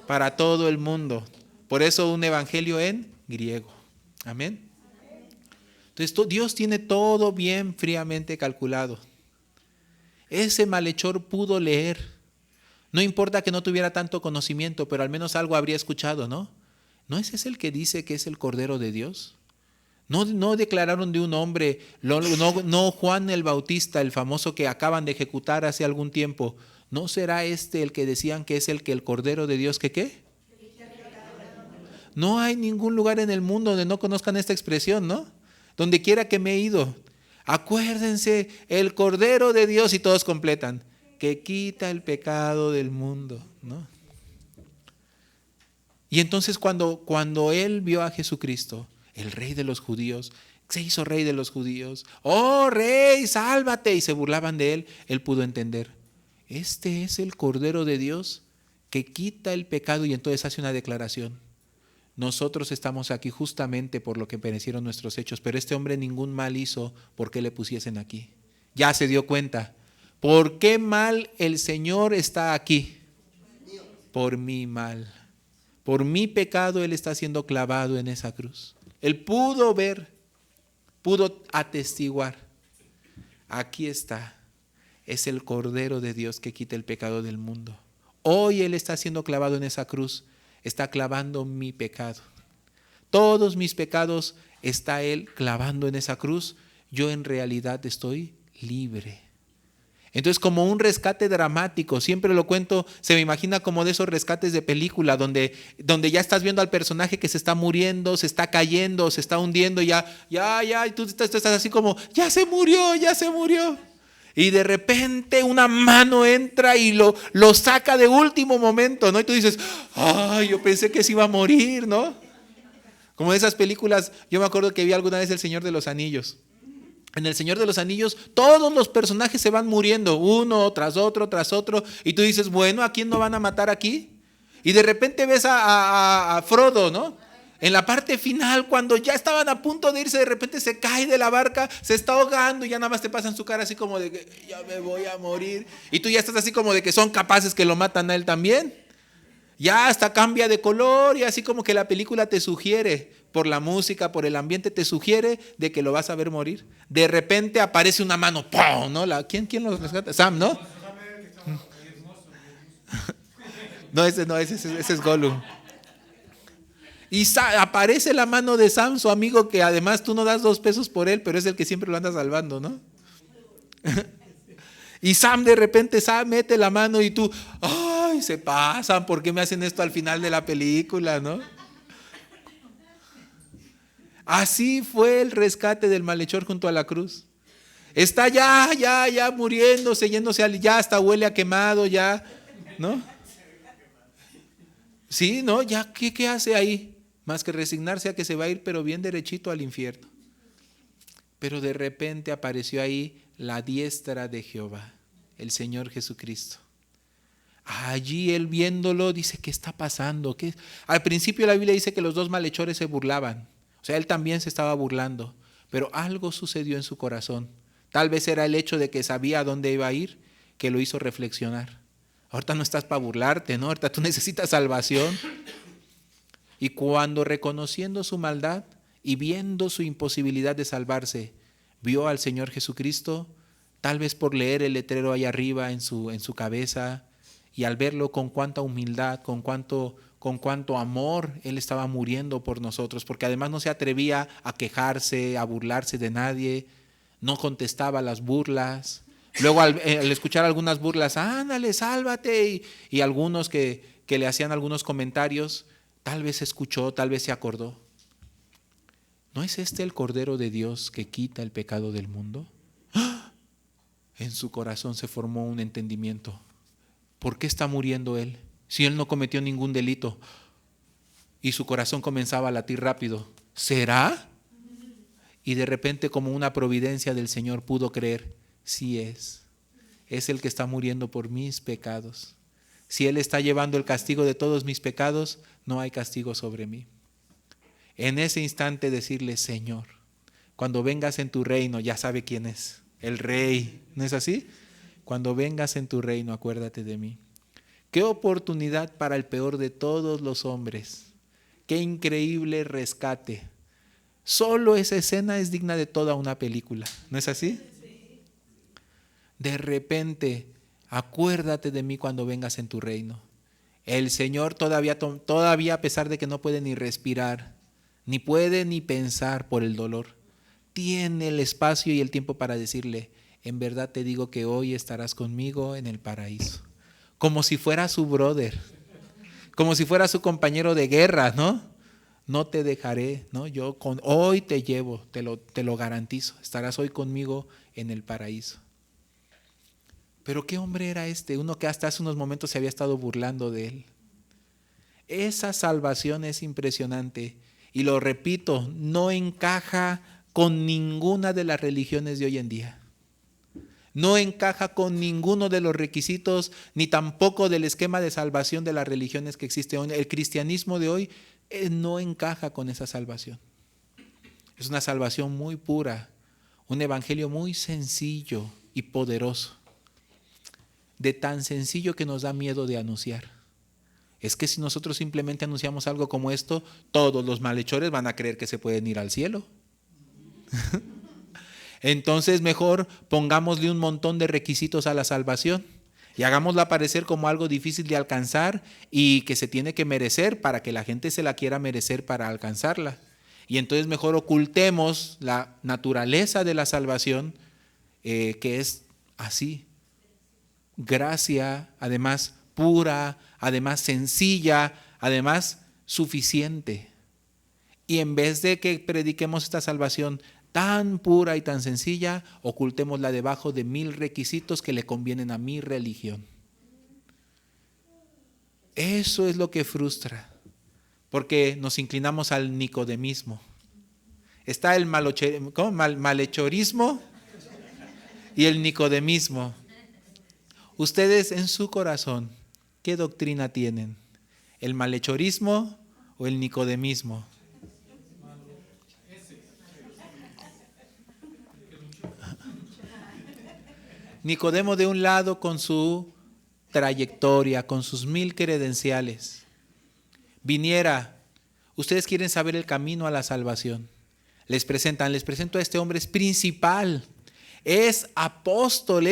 Para todo el mundo. Por eso un evangelio en griego. Amén. Entonces Dios tiene todo bien fríamente calculado. Ese malhechor pudo leer. No importa que no tuviera tanto conocimiento, pero al menos algo habría escuchado, ¿no? ¿No es ese el que dice que es el Cordero de Dios? No declararon de un hombre, no Juan el Bautista, el famoso que acaban de ejecutar hace algún tiempo. ¿No será este el que decían que es el Cordero de Dios que qué? No hay ningún lugar en el mundo donde no conozcan esta expresión, ¿no? Donde quiera que me he ido. Acuérdense, el Cordero de Dios, y todos completan, que quita el pecado del mundo, ¿no? Y entonces cuando él vio a Jesucristo, el rey de los judíos, se hizo rey de los judíos. ¡Oh, rey, sálvate! Y se burlaban de él. Él pudo entender. Este es el Cordero de Dios que quita el pecado, y entonces hace una declaración. Nosotros estamos aquí justamente por lo que perecieron nuestros hechos, pero este hombre ningún mal hizo porque le pusiesen aquí. Ya se dio cuenta. ¿Por qué mal el Señor está aquí? Por mi mal. Por mi pecado Él está siendo clavado en esa cruz. Él pudo ver, pudo atestiguar. Aquí está. Es el Cordero de Dios que quita el pecado del mundo. Hoy Él está siendo clavado en esa cruz. Está clavando mi pecado. Todos mis pecados está Él clavando en esa cruz. Yo en realidad estoy libre. Entonces, como un rescate dramático, siempre lo cuento, se me imagina como de esos rescates de película donde ya estás viendo al personaje que se está muriendo, se está cayendo, se está hundiendo, ya, y tú estás así como, ya se murió. Y de repente una mano entra y lo saca de último momento, ¿no? Y tú dices, ay, yo pensé que se iba a morir, ¿no? Como de esas películas, yo me acuerdo que vi alguna vez El Señor de los Anillos. En El Señor de los Anillos, todos los personajes se van muriendo, uno tras otro, y tú dices, bueno, ¿a quién no van a matar aquí? Y de repente ves a Frodo, ¿no? En la parte final, cuando ya estaban a punto de irse, de repente se cae de la barca, se está ahogando y ya nada más te pasan su cara así como de que ya me voy a morir. Y tú ya estás así como de que son capaces que lo matan a él también. Ya hasta cambia de color y así como que la película te sugiere, por la música, por el ambiente, te sugiere de que lo vas a ver morir. De repente aparece una mano, ¡pum! ¿No? ¿Quién lo rescata? Sam, ¿no? No, ese es Gollum. Y aparece la mano de Sam, su amigo, que además tú no das 2 pesos por él, pero es el que siempre lo anda salvando, ¿no? Y Sam de repente mete la mano y tú, ¡ay, se pasan! ¿Por qué me hacen esto al final de la película, no? Así fue el rescate del malhechor junto a la cruz. Está ya muriéndose, yéndose, ya hasta huele a quemado, ya, ¿no? Sí, ¿no? Ya, ¿qué hace ahí? Más que resignarse a que se va a ir, pero bien derechito al infierno. Pero de repente apareció ahí la diestra de Jehová, el Señor Jesucristo. Allí él viéndolo dice, ¿qué está pasando? Al principio la Biblia dice que los 2 malhechores se burlaban. O sea, él también se estaba burlando. Pero algo sucedió en su corazón. Tal vez era el hecho de que sabía a dónde iba a ir, que lo hizo reflexionar. Ahorita no estás para burlarte, ¿no? Ahorita tú necesitas salvación. Y cuando reconociendo su maldad y viendo su imposibilidad de salvarse, vio al Señor Jesucristo, tal vez por leer el letrero ahí arriba en su cabeza, y al verlo con cuánta humildad, con cuánto amor Él estaba muriendo por nosotros, porque además no se atrevía a quejarse, a burlarse de nadie, no contestaba las burlas. Luego al escuchar algunas burlas, ándale, sálvate, y algunos que le hacían algunos comentarios, tal vez escuchó, tal vez se acordó. ¿No es este el Cordero de Dios que quita el pecado del mundo? ¡Ah! En su corazón se formó un entendimiento. ¿Por qué está muriendo Él? Si Él no cometió ningún delito. Y su corazón comenzaba a latir rápido. ¿Será? Y de repente, como una providencia del Señor, pudo creer. Sí es. Es el que está muriendo por mis pecados. Si Él está llevando el castigo de todos mis pecados, no hay castigo sobre mí. En ese instante decirle, Señor, cuando vengas en tu reino, ya sabe quién es, el Rey, ¿no es así? Cuando vengas en tu reino, acuérdate de mí. Qué oportunidad para el peor de todos los hombres, Qué increíble rescate. Solo esa escena es digna de toda una película, ¿no es así? De repente, acuérdate de mí cuando vengas en tu reino. El Señor todavía a pesar de que no puede ni respirar, ni puede ni pensar por el dolor, tiene el espacio y el tiempo para decirle, en verdad te digo que hoy estarás conmigo en el paraíso. Como si fuera su brother, como si fuera su compañero de guerra, ¿no? No te dejaré, ¿no? Hoy te llevo, te lo garantizo, estarás hoy conmigo en el paraíso. Pero ¿qué hombre era este? Uno que hasta hace unos momentos se había estado burlando de él. Esa salvación es impresionante y lo repito, no encaja con ninguna de las religiones de hoy en día. No encaja con ninguno de los requisitos ni tampoco del esquema de salvación de las religiones que existe hoy. El cristianismo de hoy no encaja con esa salvación. Es una salvación muy pura, un evangelio muy sencillo y poderoso. De tan sencillo que nos da miedo de anunciar. Es que si nosotros simplemente anunciamos algo como esto, todos los malhechores van a creer que se pueden ir al cielo. Entonces mejor pongámosle un montón de requisitos a la salvación y hagámosla parecer como algo difícil de alcanzar y que se tiene que merecer para que la gente se la quiera merecer para alcanzarla. Y entonces mejor ocultemos la naturaleza de la salvación, que es así. Gracia, además pura, además sencilla, además suficiente. Y en vez de que prediquemos esta salvación tan pura y tan sencilla, ocultémosla debajo de 1000 requisitos que le convienen a mi religión. Eso es lo que frustra, porque nos inclinamos al nicodemismo. Está el malhechorismo y el nicodemismo. Ustedes en su corazón, ¿qué doctrina tienen? ¿El malhechorismo o el nicodemismo? Nicodemo de un lado con su trayectoria, con sus 1000 credenciales. Viniera, ustedes quieren saber el camino a la salvación. Les presento a este hombre, es principal, es apóstol,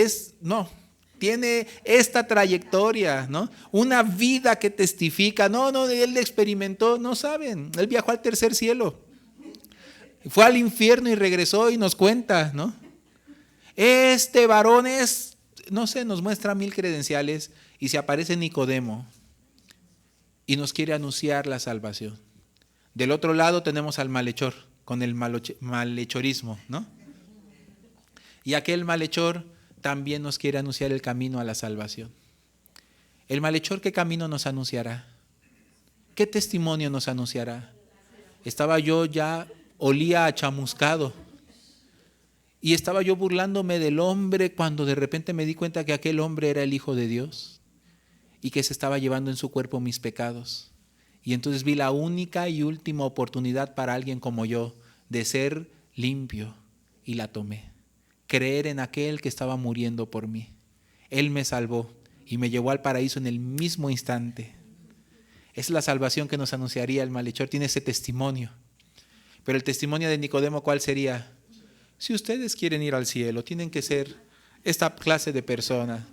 tiene esta trayectoria, ¿no? Una vida que testifica, él experimentó, no saben, él viajó al tercer cielo, fue al infierno y regresó y nos cuenta, ¿no? Este varón nos muestra 1000 credenciales y se aparece Nicodemo y nos quiere anunciar la salvación. Del otro lado tenemos al malhechor con el malhechorismo, ¿no? Y aquel malhechor también nos quiere anunciar el camino a la salvación. ¿El malhechor qué camino nos anunciará? ¿Qué testimonio nos anunciará? Olía a chamuscado. Y estaba yo burlándome del hombre cuando de repente me di cuenta que aquel hombre era el Hijo de Dios y que se estaba llevando en su cuerpo mis pecados. Y entonces vi la única y última oportunidad para alguien como yo de ser limpio y la tomé. Creer en aquel que estaba muriendo por mí. Él me salvó y me llevó al paraíso en el mismo instante. Es la salvación que nos anunciaría el malhechor. Tiene ese testimonio. Pero el testimonio de Nicodemo, ¿cuál sería? Si ustedes quieren ir al cielo, tienen que ser esta clase de persona.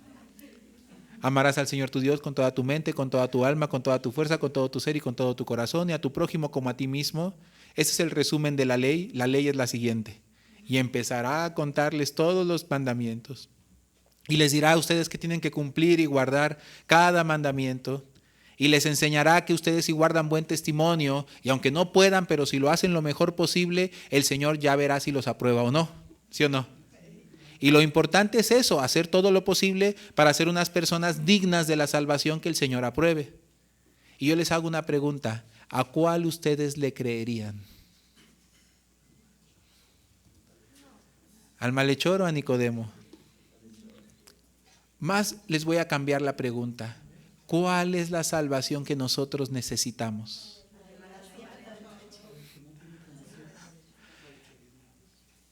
Amarás al Señor tu Dios con toda tu mente, con toda tu alma, con toda tu fuerza, con todo tu ser y con todo tu corazón, y a tu prójimo como a ti mismo. Ese es el resumen de la ley. La ley es la siguiente. Y empezará a contarles todos los mandamientos. Y les dirá a ustedes que tienen que cumplir y guardar cada mandamiento. Y les enseñará que ustedes si guardan buen testimonio, y aunque no puedan, pero si lo hacen lo mejor posible, el Señor ya verá si los aprueba o no. ¿Sí o no? Y lo importante es eso, hacer todo lo posible para ser unas personas dignas de la salvación que el Señor apruebe. Y yo les hago una pregunta, ¿a cuál ustedes le creerían? ¿Al malhechor o a Nicodemo? Más les voy a cambiar la pregunta. ¿Cuál es la salvación que nosotros necesitamos?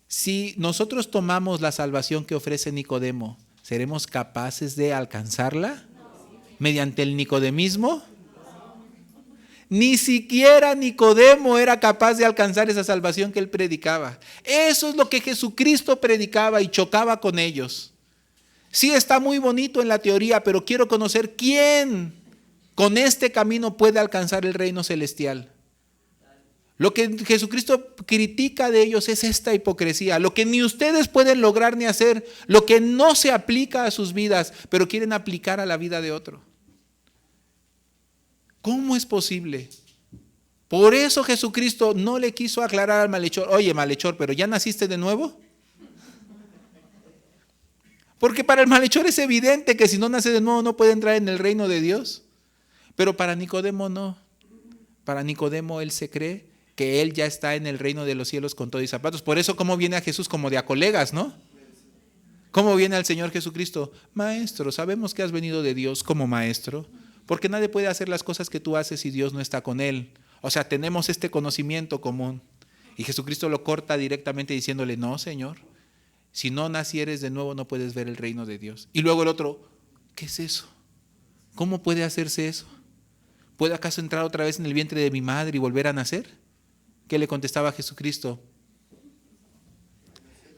Si nosotros tomamos la salvación que ofrece Nicodemo, ¿seremos capaces de alcanzarla? ¿Mediante el nicodemismo? Ni siquiera Nicodemo era capaz de alcanzar esa salvación que él predicaba. Eso es lo que Jesucristo predicaba y chocaba con ellos. Sí, está muy bonito en la teoría, pero quiero conocer quién con este camino puede alcanzar el reino celestial. Lo que Jesucristo critica de ellos es esta hipocresía, lo que ni ustedes pueden lograr ni hacer, lo que no se aplica a sus vidas, pero quieren aplicar a la vida de otro. ¿Cómo es posible? Por eso Jesucristo no le quiso aclarar al malhechor, oye malhechor, ¿pero ya naciste de nuevo? Porque para el malhechor es evidente que si no nace de nuevo no puede entrar en el reino de Dios. Pero para Nicodemo no. Para Nicodemo él se cree que él ya está en el reino de los cielos con todo y zapatos. Por eso, ¿cómo viene a Jesús? Como de a colegas, ¿no? ¿Cómo viene al Señor Jesucristo? Maestro, sabemos que has venido de Dios como maestro, porque nadie puede hacer las cosas que tú haces si Dios no está con él. O sea, tenemos este conocimiento común. Y Jesucristo lo corta directamente diciéndole, no, Señor, si no nacieres de nuevo no puedes ver el reino de Dios. Y luego el otro, ¿qué es eso? ¿Cómo puede hacerse eso? ¿Puedo acaso entrar otra vez en el vientre de mi madre y volver a nacer? ¿Qué le contestaba Jesucristo?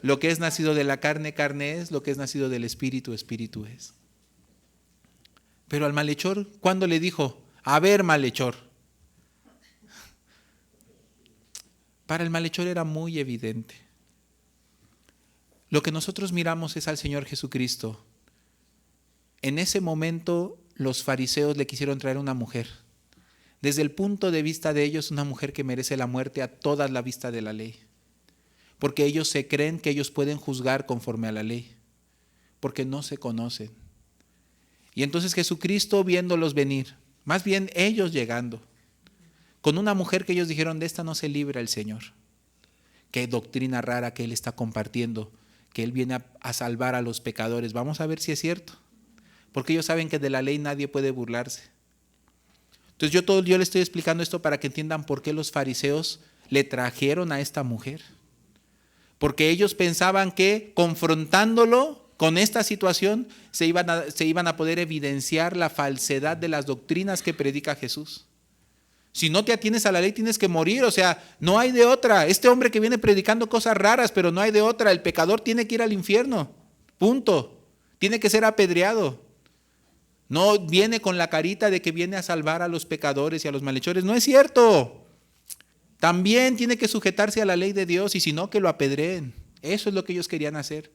Lo que es nacido de la carne, carne es, lo que es nacido del espíritu, espíritu es. Pero al malhechor, ¿cuándo le dijo? A ver, malhechor. Para el malhechor era muy evidente. Lo que nosotros miramos es al Señor Jesucristo. En ese momento los fariseos le quisieron traer una mujer. Desde el punto de vista de ellos, una mujer que merece la muerte a toda la vista de la ley. Porque ellos se creen que ellos pueden juzgar conforme a la ley. Porque no se conocen. Y entonces Jesucristo viéndolos venir, más bien ellos llegando, con una mujer que ellos dijeron, de esta no se libra el Señor. Qué doctrina rara que Él está compartiendo, que Él viene a salvar a los pecadores. Vamos a ver si es cierto. Porque ellos saben que de la ley nadie puede burlarse. Entonces yo le estoy explicando esto para que entiendan por qué los fariseos le trajeron a esta mujer. Porque ellos pensaban que confrontándolo con esta situación se iban a poder evidenciar la falsedad de las doctrinas que predica Jesús. Si no te atienes a la ley tienes que morir, o sea, no hay de otra. Este hombre que viene predicando cosas raras, pero no hay de otra. El pecador tiene que ir al infierno, punto. Tiene que ser apedreado. No viene con la carita de que viene a salvar a los pecadores y a los malhechores. No es cierto. También tiene que sujetarse a la ley de Dios y si no, que lo apedreen. Eso es lo que ellos querían hacer.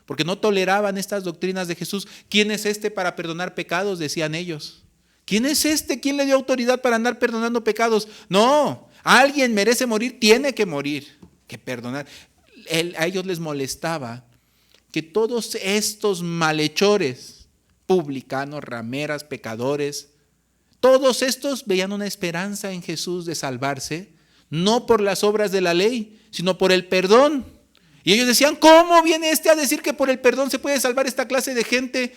Porque no toleraban estas doctrinas de Jesús. ¿Quién es este para perdonar pecados? Decían ellos. ¿Quién es este? ¿Quién le dio autoridad para andar perdonando pecados? No, alguien merece morir, tiene que morir, que perdonar. A ellos les molestaba que todos estos malhechores, publicanos, rameras, pecadores, todos estos veían una esperanza en Jesús de salvarse, no por las obras de la ley, sino por el perdón. Y ellos decían, ¿cómo viene este a decir que por el perdón se puede salvar esta clase de gente?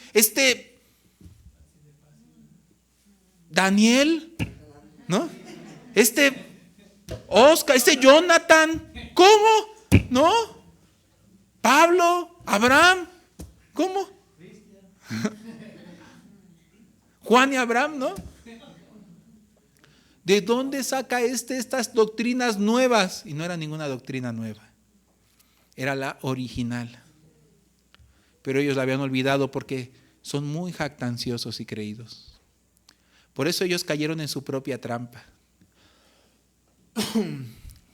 Daniel, ¿no? Oscar, Jonathan, ¿cómo? ¿No? Pablo, Abraham, ¿cómo? Juan y Abraham, ¿no? ¿De dónde saca estas doctrinas nuevas? Y no era ninguna doctrina nueva, era la original. Pero ellos la habían olvidado porque son muy jactanciosos y creídos. Por eso ellos cayeron en su propia trampa.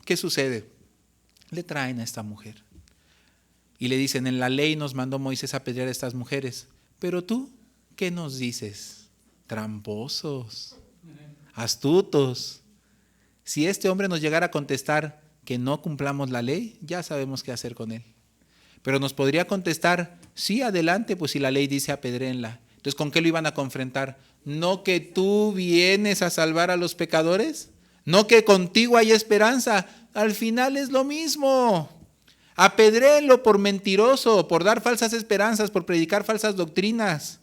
¿Qué sucede? Le traen a esta mujer y le dicen, en la ley nos mandó Moisés a apedrear a estas mujeres, pero tú, ¿qué nos dices? Tramposos, astutos. Si este hombre nos llegara a contestar que no cumplamos la ley, ya sabemos qué hacer con él. Pero nos podría contestar, sí, adelante, pues si la ley dice apedréenla. Entonces, ¿con qué lo iban a confrontar? ¿No que tú vienes a salvar a los pecadores? ¿No que contigo hay esperanza? Al final es lo mismo. Apedréenlo por mentiroso, por dar falsas esperanzas, por predicar falsas doctrinas.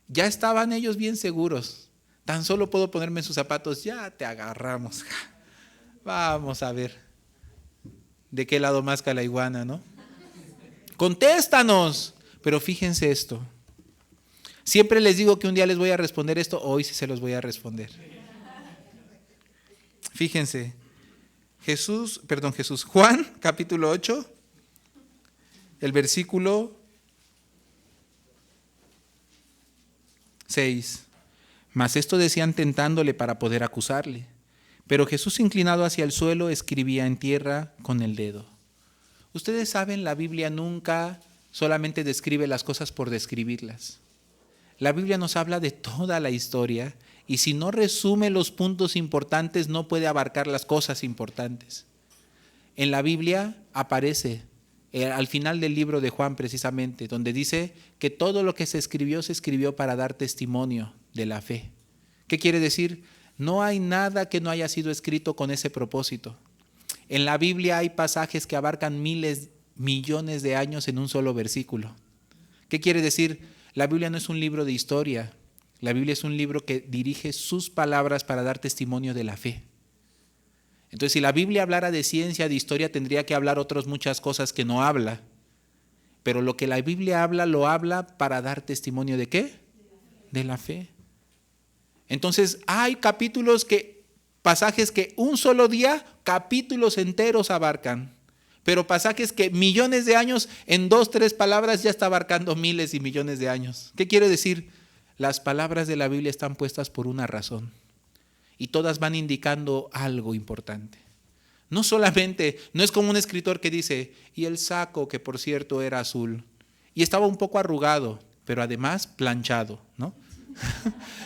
Ya estaban ellos bien seguros. Tan solo puedo ponerme en sus zapatos, ya te agarramos. Vamos a ver de qué lado masca la iguana, ¿no? Contéstanos. Pero fíjense esto. Siempre les digo que un día les voy a responder esto, hoy sí se los voy a responder. Fíjense, Juan capítulo 8, el versículo 6. Mas esto decían tentándole para poder acusarle. Pero Jesús, inclinado hacia el suelo, escribía en tierra con el dedo. Ustedes saben, la Biblia nunca solamente describe las cosas por describirlas. La Biblia nos habla de toda la historia y si no resume los puntos importantes no puede abarcar las cosas importantes. En la Biblia aparece al final del libro de Juan precisamente, donde dice que todo lo que se escribió para dar testimonio de la fe. ¿Qué quiere decir? No hay nada que no haya sido escrito con ese propósito. En la Biblia hay pasajes que abarcan miles, millones de años en un solo versículo. ¿Qué quiere decir? La Biblia no es un libro de historia. La Biblia es un libro que dirige sus palabras para dar testimonio de la fe. Entonces, si la Biblia hablara de ciencia, de historia, tendría que hablar otras muchas cosas que no habla. Pero lo que la Biblia habla, lo habla para dar testimonio ¿de qué? De la fe. Entonces, hay pasajes que un solo día, capítulos enteros abarcan. Pero pasajes que millones de años, en 2, 3 palabras ya está abarcando miles y millones de años. ¿Qué quiere decir? Las palabras de la Biblia están puestas por una razón. Y todas van indicando algo importante. No es como un escritor que dice, y el saco, que por cierto era azul, y estaba un poco arrugado, pero además planchado, ¿no?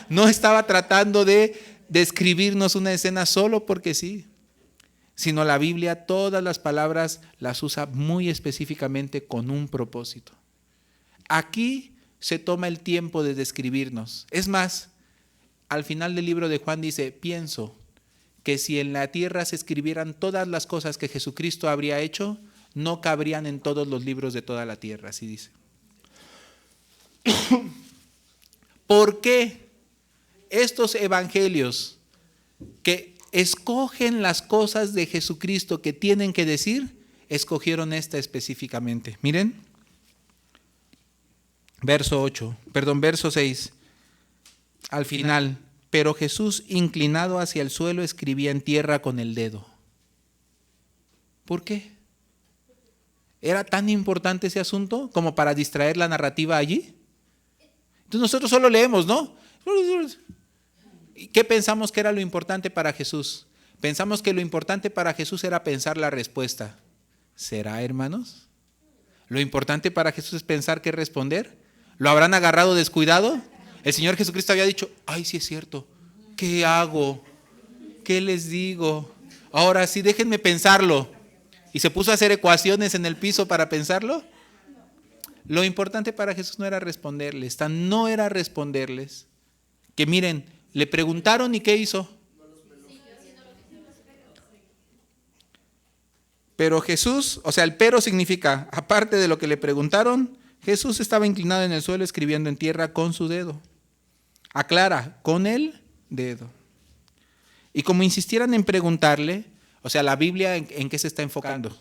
No estaba tratando de describirnos una escena solo porque sí, sino la Biblia, todas las palabras las usa muy específicamente con un propósito. Aquí se toma el tiempo de describirnos. Es más, al final del libro de Juan dice, pienso que si en la tierra se escribieran todas las cosas que Jesucristo habría hecho, no cabrían en todos los libros de toda la tierra, así dice. ¿Por qué estos evangelios que escogen las cosas de Jesucristo que tienen que decir, escogieron esta específicamente? Miren, verso 6. Al final, pero Jesús, inclinado hacia el suelo, escribía en tierra con el dedo. ¿Por qué? ¿Era tan importante ese asunto como para distraer la narrativa allí? Entonces nosotros solo leemos, ¿no? ¿Qué pensamos que era lo importante para Jesús? Pensamos que lo importante para Jesús era pensar la respuesta. ¿Será, hermanos? ¿Lo importante para Jesús es pensar qué responder? ¿Lo habrán agarrado descuidado? El Señor Jesucristo había dicho, ay, sí es cierto, ¿qué hago? ¿Qué les digo? Ahora sí, déjenme pensarlo. ¿Y se puso a hacer ecuaciones en el piso para pensarlo? Lo importante para Jesús no era responderles, que miren, le preguntaron y ¿qué hizo? Pero Jesús, o sea, el pero significa, aparte de lo que le preguntaron, Jesús estaba inclinado en el suelo escribiendo en tierra con su dedo. Aclara, con el dedo. Y como insistieran en preguntarle, o sea, la Biblia ¿en qué se está enfocando?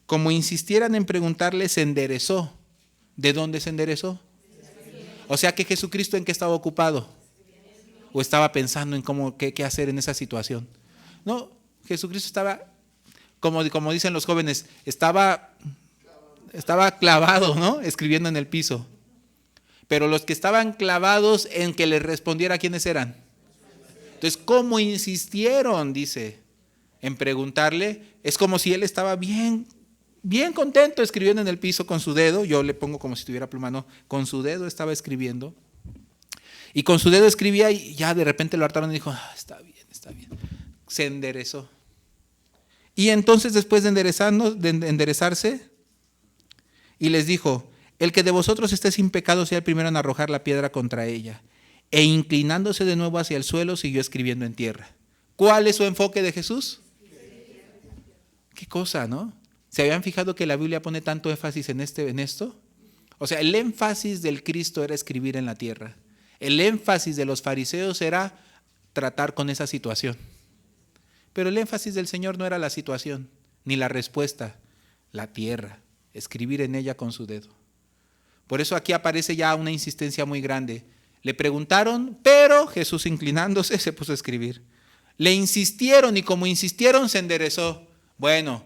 Como insistieran en preguntarle, se enderezó. ¿De dónde se enderezó? O sea que Jesucristo ¿en qué estaba ocupado? ¿O estaba pensando en qué hacer en esa situación? No, Jesucristo estaba, como dicen los jóvenes, estaba clavado, ¿no? Escribiendo en el piso. Pero los que estaban clavados en que les respondiera, ¿quiénes eran? Entonces, ¿cómo insistieron, dice, en preguntarle? Es como si él estaba bien contento escribiendo en el piso con su dedo. Yo le pongo como si tuviera pluma, no, con su dedo estaba escribiendo. Y con su dedo escribía y ya de repente lo hartaron y dijo, está bien. Se enderezó. Y entonces después de enderezarse, y les dijo, el que de vosotros esté sin pecado sea el primero en arrojar la piedra contra ella. E inclinándose de nuevo hacia el suelo, siguió escribiendo en tierra. ¿Cuál es su enfoque de Jesús? Qué cosa, ¿no? ¿Se habían fijado que la Biblia pone tanto énfasis en esto? O sea, el énfasis del Cristo era escribir en la tierra. El énfasis de los fariseos era tratar con esa situación. Pero el énfasis del Señor no era la situación, ni la respuesta, la tierra, escribir en ella con su dedo. Por eso aquí aparece ya una insistencia muy grande. Le preguntaron, pero Jesús, inclinándose, se puso a escribir. Le insistieron y como insistieron se enderezó. Bueno,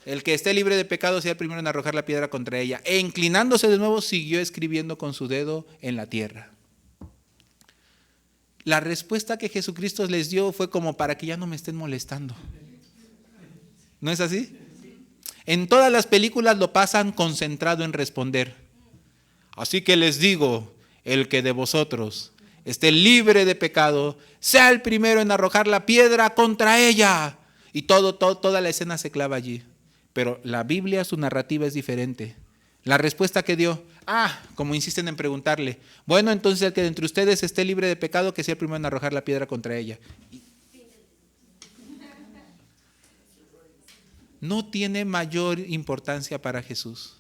el que esté libre de pecado sea el primero en arrojar la piedra contra ella. E inclinándose de nuevo siguió escribiendo con su dedo en la tierra. La respuesta que Jesucristo les dio fue como para que ya no me estén molestando. ¿No es así? En todas las películas lo pasan concentrado en responder. Así que les digo, el que de vosotros esté libre de pecado, sea el primero en arrojar la piedra contra ella. Y toda la escena se clava allí. Pero la Biblia, su narrativa es diferente. La respuesta que dio, como insisten en preguntarle, bueno, entonces el que de entre ustedes esté libre de pecado, que sea el primero en arrojar la piedra contra ella. No tiene mayor importancia para Jesús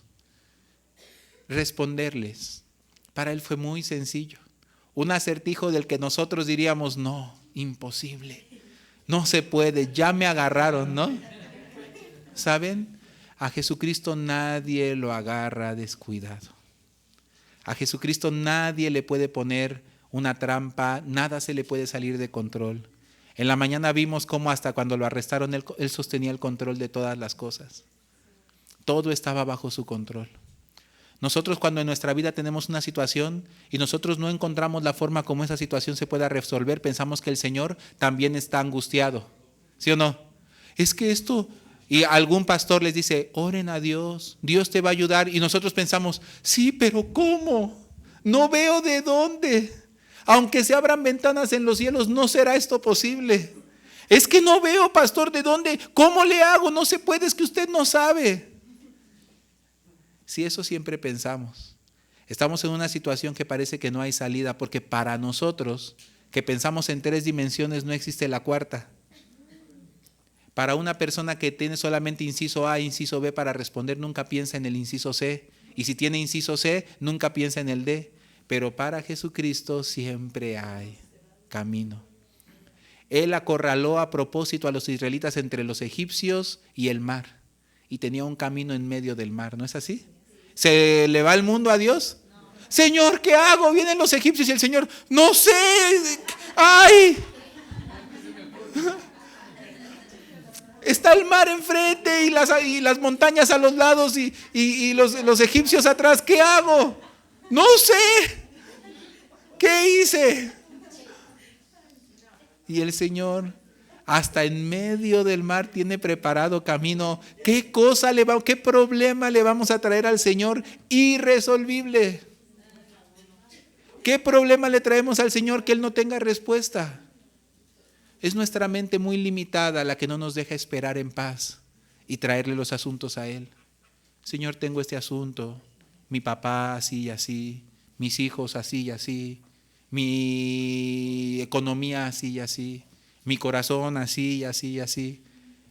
responderles. Para él fue muy sencillo. Un acertijo del que nosotros diríamos, no, imposible, no se puede, ya me agarraron, ¿no? ¿Saben? A Jesucristo nadie lo agarra descuidado. A Jesucristo nadie le puede poner una trampa, nada se le puede salir de control. En la mañana vimos cómo hasta cuando lo arrestaron él sostenía el control de todas las cosas. Todo estaba bajo su control. Nosotros cuando en nuestra vida tenemos una situación y nosotros no encontramos la forma como esa situación se pueda resolver, pensamos que el Señor también está angustiado. ¿Sí o no? Es que esto, y algún pastor les dice, oren a Dios, Dios te va a ayudar. Y nosotros pensamos, sí, pero ¿cómo? No veo de dónde. Aunque se abran ventanas en los cielos, no será esto posible. Es que no veo, pastor, de dónde. ¿Cómo le hago? No se puede, es que usted no sabe. Si eso siempre pensamos, estamos en una situación que parece que no hay salida, porque para nosotros, que pensamos en 3 dimensiones, no existe la cuarta. Para una persona que tiene solamente inciso A, inciso B para responder, nunca piensa en el inciso C. Y si tiene inciso C, nunca piensa en el D. Pero para Jesucristo siempre hay camino. Él acorraló a propósito a los israelitas entre los egipcios y el mar. Y tenía un camino en medio del mar, ¿no es así? ¿Se le va el mundo a Dios? No. Señor, ¿qué hago? Vienen los egipcios y el Señor, no sé, ¡ay! Está el mar enfrente y las montañas a los lados y los egipcios atrás, ¿qué hago? No sé, ¿qué hice? Y el Señor hasta en medio del mar tiene preparado camino. ¿Qué problema le vamos a traer al Señor? Irresolvible. ¿Qué problema le traemos al Señor que Él no tenga respuesta? Es nuestra mente muy limitada la que no nos deja esperar en paz y traerle los asuntos a Él. Señor, tengo este asunto, mi papá así y así, mis hijos así y así, mi economía así y así, mi corazón así y así y así.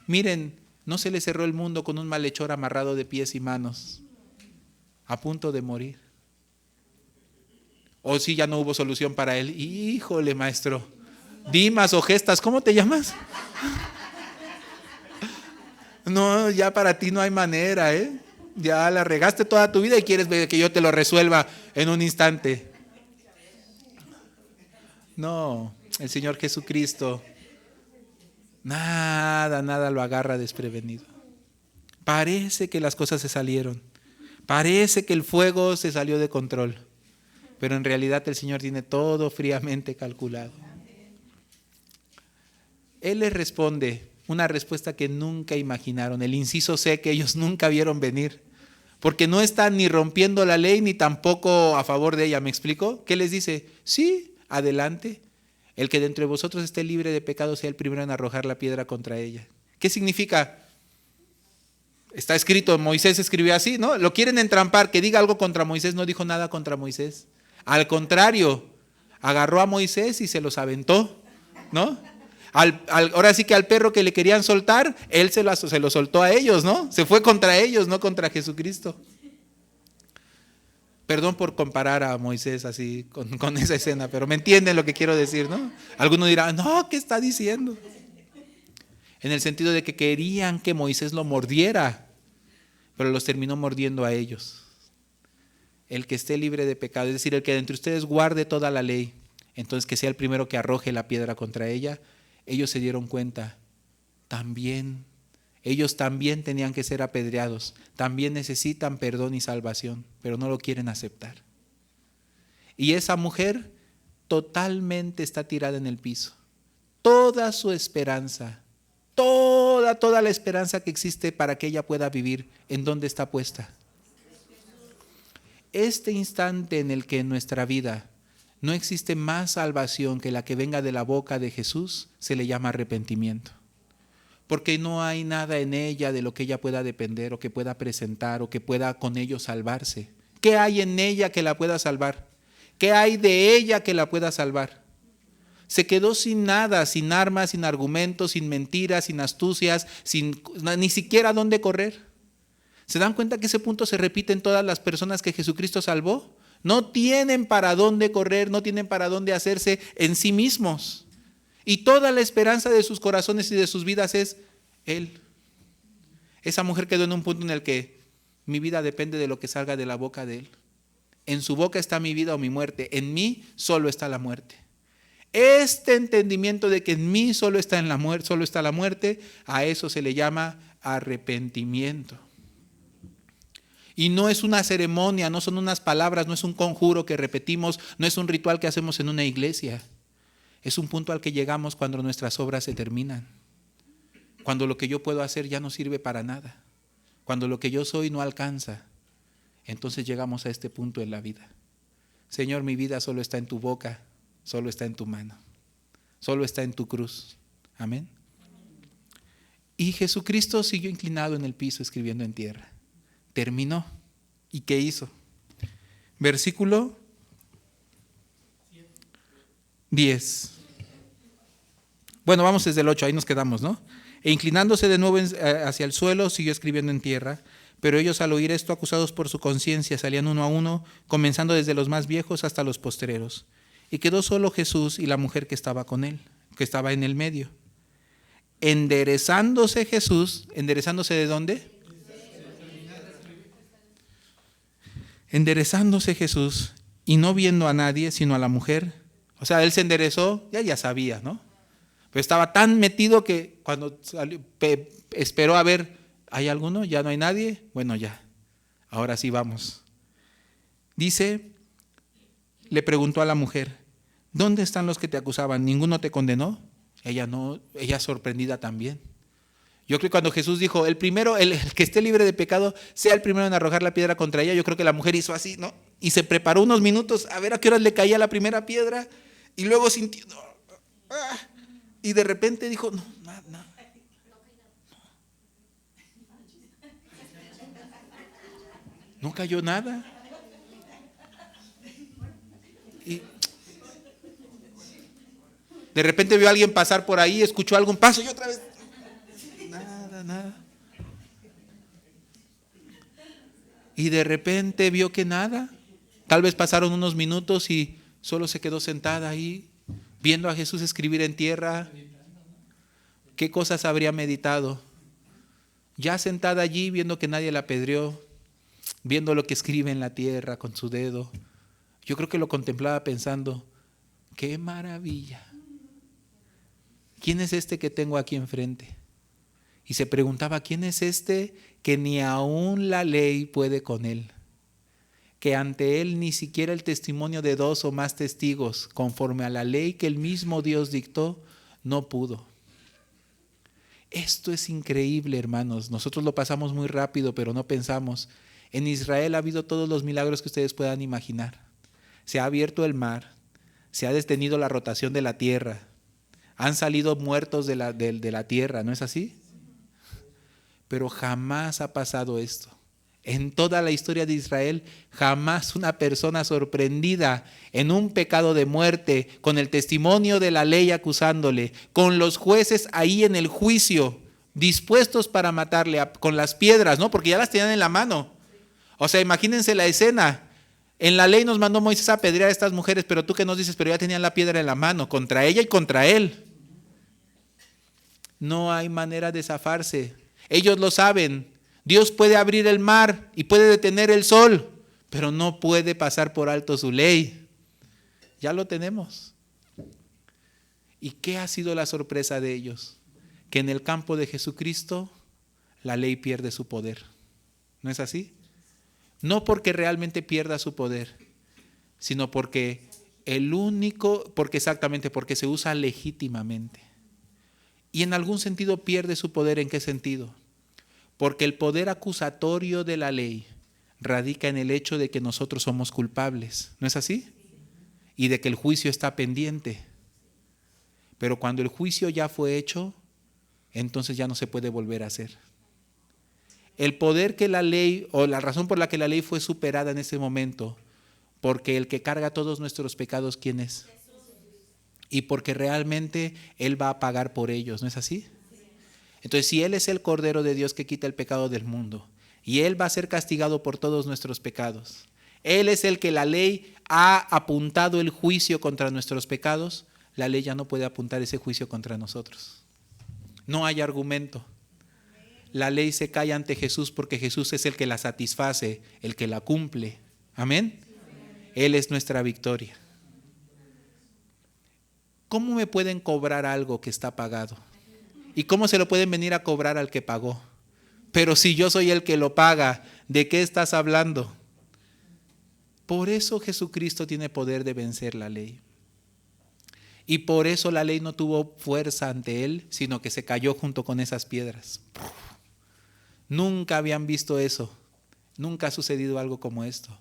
Miren, no se le cerró el mundo con un malhechor amarrado de pies y manos, a punto de morir. O si ya no hubo solución para él. Híjole, maestro, Dimas o Gestas, ¿cómo te llamas? No, ya para ti no hay manera, ¿eh? Ya la regaste toda tu vida y quieres que yo te lo resuelva en un instante. No, el Señor Jesucristo, nada lo agarra desprevenido. Parece que las cosas se salieron, parece que el fuego se salió de control, pero en realidad el Señor tiene todo fríamente calculado. Él les responde una respuesta que nunca imaginaron, el inciso C que ellos nunca vieron venir, porque no están ni rompiendo la ley ni tampoco a favor de ella. ¿Me explico? ¿Qué les dice? Sí, adelante. El que de entre vosotros esté libre de pecado sea el primero en arrojar la piedra contra ella. ¿Qué significa? Está escrito, Moisés escribió así, ¿no? Lo quieren entrampar, que diga algo contra Moisés. No dijo nada contra Moisés. Al contrario, agarró a Moisés y se los aventó, ¿no? Ahora sí que al perro que le querían soltar, él se lo soltó a ellos, ¿no? Se fue contra ellos, no contra Jesucristo. Perdón por comparar a Moisés así con esa escena, pero me entienden lo que quiero decir, ¿no? Algunos dirán, no, ¿qué está diciendo? En el sentido de que querían que Moisés lo mordiera, pero los terminó mordiendo a ellos. el que esté libre de pecado, es decir, el que de entre ustedes guarde toda la ley, entonces que sea el primero que arroje la piedra contra ella. Ellos se dieron cuenta, ellos también tenían que ser apedreados, también necesitan perdón y salvación, pero no lo quieren aceptar. Y esa mujer totalmente está tirada en el piso. Toda su esperanza, toda la esperanza que existe para que ella pueda vivir, ¿en dónde está puesta? Este instante en el que en nuestra vida no existe más salvación que la que venga de la boca de Jesús, se le llama arrepentimiento. Porque no hay nada en ella de lo que ella pueda depender o que pueda presentar o que pueda con ello salvarse. ¿Qué hay en ella que la pueda salvar? ¿Qué hay de ella que la pueda salvar? Se quedó sin nada, sin armas, sin argumentos, sin mentiras, sin astucias, ni siquiera dónde correr. ¿Se dan cuenta que ese punto se repite en todas las personas que Jesucristo salvó? No tienen para dónde correr, no tienen para dónde hacerse en sí mismos. Y toda la esperanza de sus corazones y de sus vidas es Él. Esa mujer quedó en un punto en el que mi vida depende de lo que salga de la boca de Él. En su boca está mi vida o mi muerte, en mí solo está la muerte. Este entendimiento de que en mí solo está la muerte, a eso se le llama arrepentimiento. Y no es una ceremonia, no son unas palabras, no es un conjuro que repetimos, no es un ritual que hacemos en una iglesia. Es un punto al que llegamos cuando nuestras obras se terminan. Cuando lo que yo puedo hacer ya no sirve para nada. Cuando lo que yo soy no alcanza. Entonces llegamos a este punto en la vida. Señor, mi vida solo está en tu boca, solo está en tu mano, solo está en tu cruz. Amén. Y Jesucristo siguió inclinado en el piso escribiendo en tierra. Terminó. ¿Y qué hizo? Versículo 10. Bueno, vamos desde el 8, ahí nos quedamos, ¿no? E inclinándose de nuevo hacia el suelo, siguió escribiendo en tierra. Pero ellos, al oír esto, acusados por su conciencia, salían uno a uno, comenzando desde los más viejos hasta los postreros. Y quedó solo Jesús y la mujer que estaba con él, que estaba en el medio. Enderezándose Jesús, ¿enderezándose de dónde? Enderezándose Jesús y no viendo a nadie, sino a la mujer. O sea, él se enderezó, ya sabía, ¿no? Pero estaba tan metido que cuando salió, esperó a ver, ¿hay alguno? ¿Ya no hay nadie? Bueno, ya, ahora sí vamos. Dice, le preguntó a la mujer, ¿dónde están los que te acusaban? ¿Ninguno te condenó? Ella no, ella sorprendida también. Yo creo que cuando Jesús dijo, el que esté libre de pecado, sea el primero en arrojar la piedra contra ella, yo creo que la mujer hizo así, ¿no? Y se preparó unos minutos a ver a qué horas le caía la primera piedra, y luego sintió, y de repente dijo, no. No cayó nada. Y de repente vio a alguien pasar por ahí, escuchó algún paso y otra vez. Nada. Y de repente vio que nada. Tal vez pasaron unos minutos y solo se quedó sentada ahí, viendo a Jesús escribir en tierra. ¿Qué cosas habría meditado? Ya sentada allí, viendo que nadie la apedreó, viendo lo que escribe en la tierra con su dedo. Yo creo que lo contemplaba pensando, ¡qué maravilla! ¿Quién es este que tengo aquí enfrente? Y se preguntaba, ¿quién es este que ni aún la ley puede con él? Que ante él ni siquiera el testimonio de 2 o más testigos, conforme a la ley que el mismo Dios dictó, no pudo. Esto es increíble, hermanos. Nosotros lo pasamos muy rápido, pero no pensamos. En Israel ha habido todos los milagros que ustedes puedan imaginar. Se ha abierto el mar, se ha detenido la rotación de la tierra, han salido muertos de la tierra, ¿no es así? Pero jamás ha pasado esto. En toda la historia de Israel, jamás una persona sorprendida en un pecado de muerte, con el testimonio de la ley acusándole, con los jueces ahí en el juicio, dispuestos para matarle con las piedras, ¿no? Porque ya las tenían en la mano. O sea, imagínense la escena. En la ley nos mandó Moisés a apedrear a estas mujeres, pero tú qué nos dices, pero ya tenían la piedra en la mano, contra ella y contra él. No hay manera de zafarse. Ellos lo saben. Dios puede abrir el mar y puede detener el sol, pero no puede pasar por alto su ley. Ya lo tenemos. ¿Y qué ha sido la sorpresa de ellos? Que en el campo de Jesucristo la ley pierde su poder. ¿No es así? No porque realmente pierda su poder, sino porque porque se usa legítimamente. Y en algún sentido pierde su poder. ¿En qué sentido? Porque el poder acusatorio de la ley radica en el hecho de que nosotros somos culpables. ¿No es así? Y de que el juicio está pendiente. Pero cuando el juicio ya fue hecho, entonces ya no se puede volver a hacer. El poder que la ley, o la razón por la que la ley fue superada en ese momento, porque el que carga todos nuestros pecados, ¿quién es? Y porque realmente Él va a pagar por ellos, ¿no es así? Entonces, si Él es el Cordero de Dios que quita el pecado del mundo, y Él va a ser castigado por todos nuestros pecados, Él es el que la ley ha apuntado el juicio contra nuestros pecados, la ley ya no puede apuntar ese juicio contra nosotros. No hay argumento. La ley se calla ante Jesús porque Jesús es el que la satisface, el que la cumple. Amén. Él es nuestra victoria. ¿Cómo me pueden cobrar algo que está pagado? ¿Y cómo se lo pueden venir a cobrar al que pagó? Pero si yo soy el que lo paga, ¿de qué estás hablando? Por eso Jesucristo tiene poder de vencer la ley. Y por eso la ley no tuvo fuerza ante Él, sino que se cayó junto con esas piedras. Nunca habían visto eso. Nunca ha sucedido algo como esto.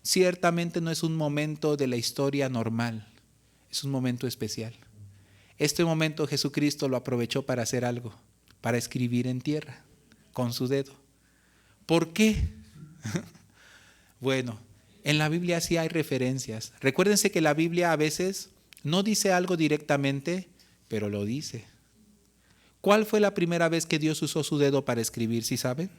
Ciertamente no es un momento de la historia normal. Es un momento especial. Este momento Jesucristo lo aprovechó para hacer algo, para escribir en tierra con su dedo. ¿Por qué? Bueno, en la Biblia sí hay referencias. Recuérdense que la Biblia a veces no dice algo directamente, pero lo dice. ¿Cuál fue la primera vez que Dios usó su dedo para escribir, sí saben?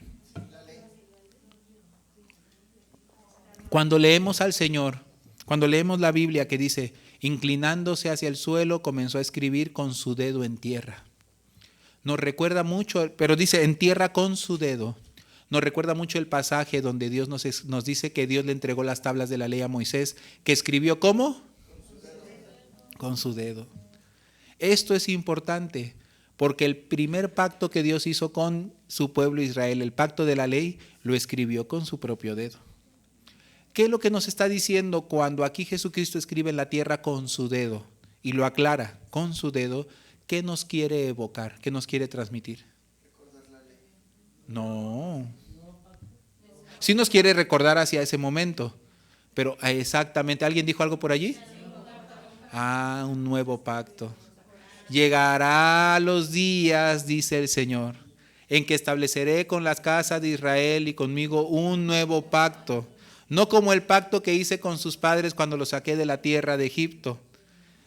Cuando leemos al Señor, cuando leemos la Biblia que dice, inclinándose hacia el suelo, comenzó a escribir con su dedo en tierra. Nos recuerda mucho, pero dice en tierra con su dedo. Nos recuerda mucho el pasaje donde Dios nos dice que Dios le entregó las tablas de la ley a Moisés, que escribió ¿cómo? Con su dedo. Esto es importante porque el primer pacto que Dios hizo con su pueblo Israel, el pacto de la ley, lo escribió con su propio dedo. ¿Qué es lo que nos está diciendo cuando aquí Jesucristo escribe en la tierra con su dedo y lo aclara con su dedo? ¿Qué nos quiere evocar? ¿Qué nos quiere transmitir? No. Sí nos quiere recordar hacia ese momento, pero exactamente, ¿alguien dijo algo por allí? Un nuevo pacto. Llegará los días, dice el Señor, en que estableceré con las casas de Israel y conmigo un nuevo pacto, no como el pacto que hice con sus padres cuando los saqué de la tierra de Egipto,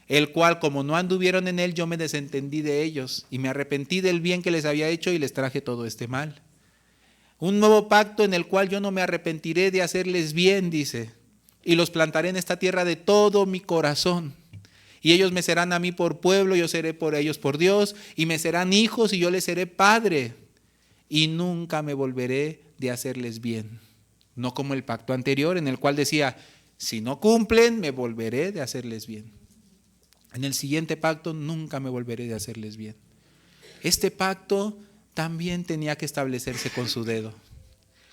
el cual como no anduvieron en él, yo me desentendí de ellos y me arrepentí del bien que les había hecho y les traje todo este mal. Un nuevo pacto en el cual yo no me arrepentiré de hacerles bien, dice, y los plantaré en esta tierra de todo mi corazón. Y ellos me serán a mí por pueblo, yo seré por ellos por Dios, y me serán hijos y yo les seré padre. Y nunca me volveré de hacerles bien. No como el pacto anterior en el cual decía, si no cumplen, me volveré de hacerles bien. En el siguiente pacto nunca me volveré de hacerles bien. Este pacto también tenía que establecerse con su dedo.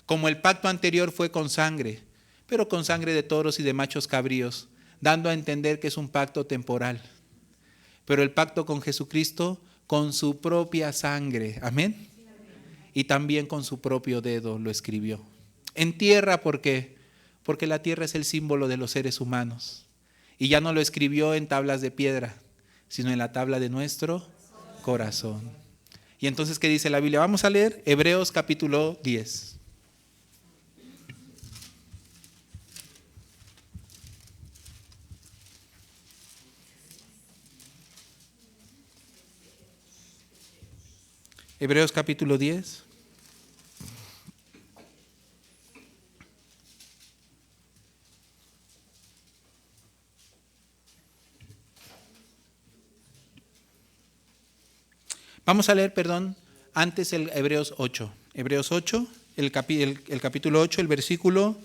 Como el pacto anterior fue con sangre, pero con sangre de toros y de machos cabríos, dando a entender que es un pacto temporal. Pero el pacto con Jesucristo, con su propia sangre, amén. Y también con su propio dedo lo escribió. En tierra, ¿por qué? Porque la tierra es el símbolo de los seres humanos. Y ya no lo escribió en tablas de piedra, sino en la tabla de nuestro corazón. Y entonces, ¿qué dice la Biblia? Vamos a leer Hebreos capítulo 10. Hebreos capítulo 10. Vamos a leer, antes el Hebreos 8. Hebreos 8, el capítulo 8, el versículo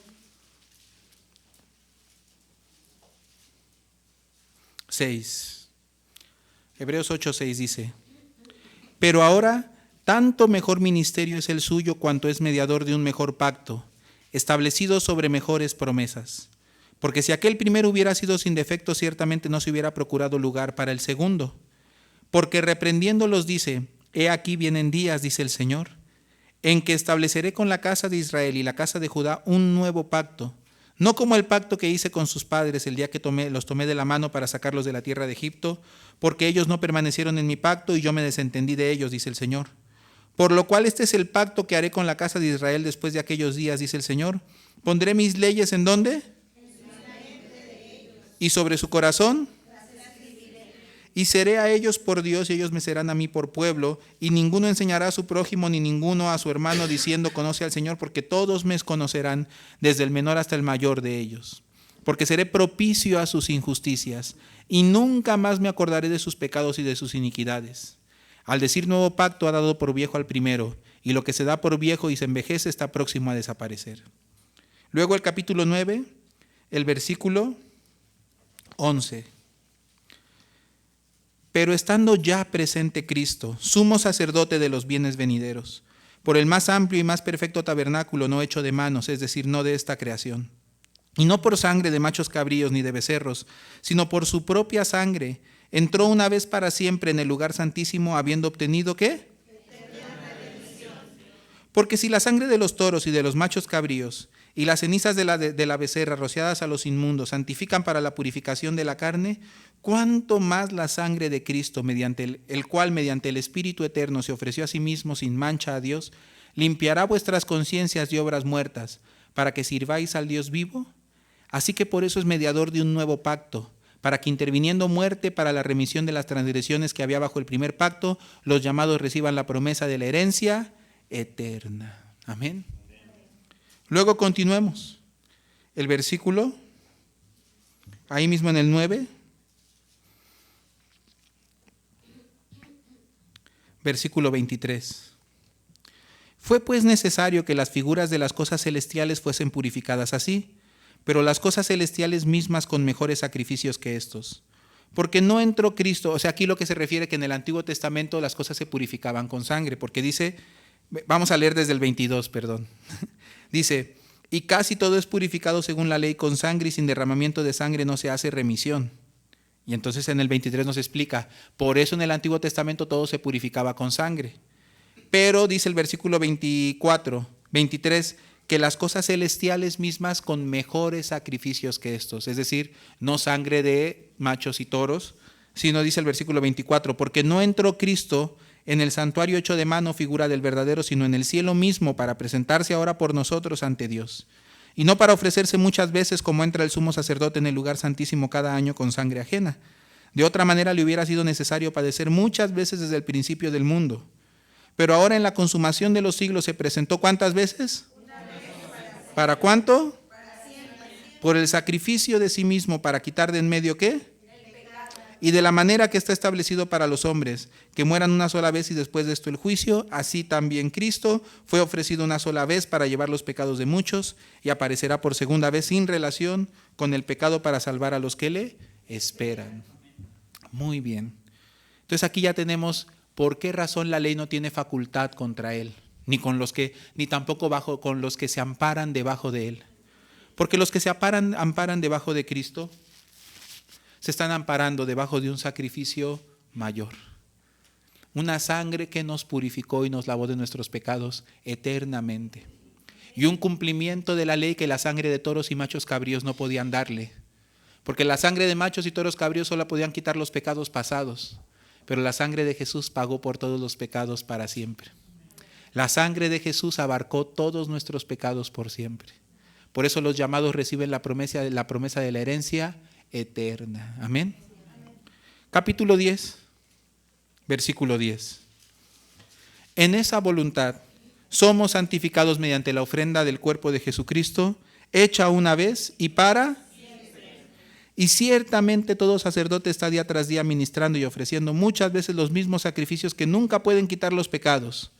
6. Hebreos 8, 6 dice: pero ahora tanto mejor ministerio es el suyo cuanto es mediador de un mejor pacto, establecido sobre mejores promesas. Porque si aquel primero hubiera sido sin defecto, ciertamente no se hubiera procurado lugar para el segundo. Porque reprendiéndolos dice: he aquí vienen días, dice el Señor, en que estableceré con la casa de Israel y la casa de Judá un nuevo pacto, no como el pacto que hice con sus padres el día que los tomé de la mano para sacarlos de la tierra de Egipto, porque ellos no permanecieron en mi pacto y yo me desentendí de ellos, dice el Señor. Por lo cual este es el pacto que haré con la casa de Israel después de aquellos días, dice el Señor. Pondré mis leyes ¿en dónde? Y sobre su corazón. Y seré a ellos por Dios y ellos me serán a mí por pueblo. Y ninguno enseñará a su prójimo ni ninguno a su hermano diciendo: conoce al Señor, porque todos me conocerán, desde el menor hasta el mayor de ellos. Porque seré propicio a sus injusticias y nunca más me acordaré de sus pecados y de sus iniquidades. Al decir nuevo pacto, ha dado por viejo al primero, y lo que se da por viejo y se envejece está próximo a desaparecer. Luego el capítulo 9, el versículo 11. Pero estando ya presente Cristo, sumo sacerdote de los bienes venideros, por el más amplio y más perfecto tabernáculo no hecho de manos, es decir, no de esta creación, y no por sangre de machos cabríos ni de becerros, sino por su propia sangre, entró una vez para siempre en el lugar santísimo, habiendo obtenido ¿qué? Porque si la sangre de los toros y de los machos cabríos y las cenizas de la becerra rociadas a los inmundos santifican para la purificación de la carne, ¿cuánto más la sangre de Cristo, mediante el cual mediante el Espíritu Eterno se ofreció a sí mismo sin mancha a Dios, limpiará vuestras conciencias de obras muertas, para que sirváis al Dios vivo? Así que por eso es mediador de un nuevo pacto, para que interviniendo muerte para la remisión de las transgresiones que había bajo el primer pacto, los llamados reciban la promesa de la herencia eterna. Amén. Luego continuemos. El versículo, ahí mismo en el 9, versículo 23. Fue pues necesario que las figuras de las cosas celestiales fuesen purificadas así, pero las cosas celestiales mismas con mejores sacrificios que estos. Porque no entró Cristo, o sea, aquí lo que se refiere que en el Antiguo Testamento las cosas se purificaban con sangre, porque dice, vamos a leer desde el 22, perdón. Dice: y casi todo es purificado según la ley con sangre, y sin derramamiento de sangre no se hace remisión. Y entonces en el 23 nos explica, por eso en el Antiguo Testamento todo se purificaba con sangre. Pero dice el versículo 23, que las cosas celestiales mismas con mejores sacrificios que estos, es decir, no sangre de machos y toros, sino dice el versículo 24, porque no entró Cristo en el santuario hecho de mano, figura del verdadero, sino en el cielo mismo, para presentarse ahora por nosotros ante Dios. Y no para ofrecerse muchas veces como entra el sumo sacerdote en el lugar santísimo cada año con sangre ajena. De otra manera le hubiera sido necesario padecer muchas veces desde el principio del mundo. Pero ahora en la consumación de los siglos se presentó ¿cuántas veces? ¿Para cuánto? Por el sacrificio de sí mismo, para quitar de en medio ¿qué? Y de la manera que está establecido para los hombres, que mueran una sola vez y después de esto el juicio, así también Cristo fue ofrecido una sola vez para llevar los pecados de muchos y aparecerá por segunda vez sin relación con el pecado para salvar a los que le esperan. Muy bien. Entonces aquí ya tenemos por qué razón la ley no tiene facultad contra él, ni tampoco con los que se amparan debajo de él. Porque los que se amparan debajo de Cristo se están amparando debajo de un sacrificio mayor. Una sangre que nos purificó y nos lavó de nuestros pecados eternamente. Y un cumplimiento de la ley que la sangre de toros y machos cabríos no podían darle. Porque la sangre de machos y toros cabríos solo podían quitar los pecados pasados. Pero la sangre de Jesús pagó por todos los pecados para siempre. La sangre de Jesús abarcó todos nuestros pecados por siempre. Por eso los llamados reciben la promesa de la herencia eterna. Amén. Capítulo 10, versículo 10. En esa voluntad somos santificados mediante la ofrenda del cuerpo de Jesucristo, hecha una vez y para siempre. Y ciertamente todo sacerdote está día tras día ministrando y ofreciendo muchas veces los mismos sacrificios que nunca pueden quitar los pecados.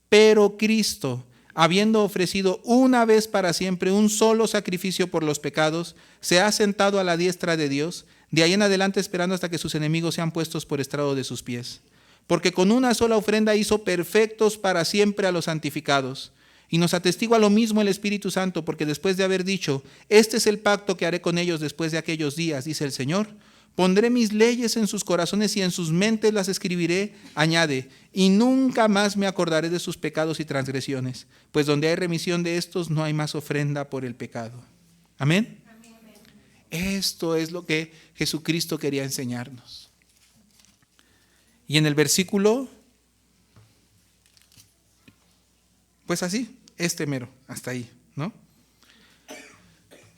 Pero Cristo, habiendo ofrecido una vez para siempre un solo sacrificio por los pecados, se ha sentado a la diestra de Dios, de ahí en adelante esperando hasta que sus enemigos sean puestos por estrado de sus pies. Porque con una sola ofrenda hizo perfectos para siempre a los santificados. Y nos atestigua lo mismo el Espíritu Santo, porque después de haber dicho, este es el pacto que haré con ellos después de aquellos días, dice el Señor, pondré mis leyes en sus corazones y en sus mentes las escribiré, añade, y nunca más me acordaré de sus pecados y transgresiones, pues donde hay remisión de estos no hay más ofrenda por el pecado. Amén. Esto es lo que Jesucristo quería enseñarnos. Y en el versículo, pues así, mero, hasta ahí, ¿no?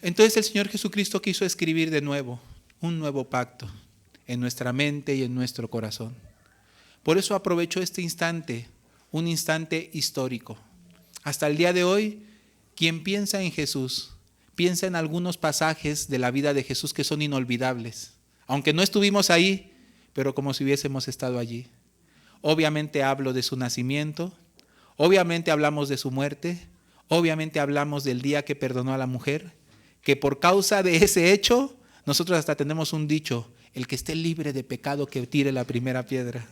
Entonces el Señor Jesucristo quiso escribir de nuevo un nuevo pacto en nuestra mente y en nuestro corazón. Por eso aprovecho este instante, un instante histórico. Hasta el día de hoy, quien piensa en Jesús, piensa en algunos pasajes de la vida de Jesús que son inolvidables. Aunque no estuvimos ahí, pero como si hubiésemos estado allí. Obviamente hablo de su nacimiento, obviamente hablamos de su muerte, obviamente hablamos del día que perdonó a la mujer, que por causa de ese hecho, nosotros hasta tenemos un dicho, el que esté libre de pecado que tire la primera piedra.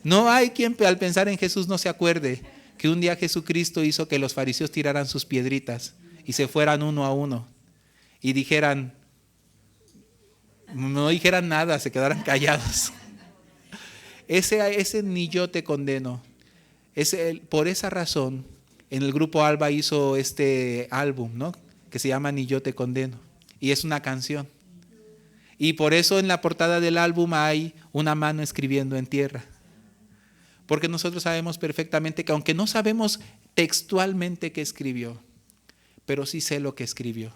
No hay quien al pensar en Jesús no se acuerde que un día Jesucristo hizo que los fariseos tiraran sus piedritas y se fueran uno a uno y dijeran, no dijeran nada, se quedaran callados. Ese ni yo te condeno. Por esa razón, en el grupo Alba hizo este álbum, ¿no? Que se llama Ni yo te condeno. Y es una canción. Y por eso en la portada del álbum hay una mano escribiendo en tierra. Porque nosotros sabemos perfectamente que aunque no sabemos textualmente qué escribió, pero sí sé lo que escribió.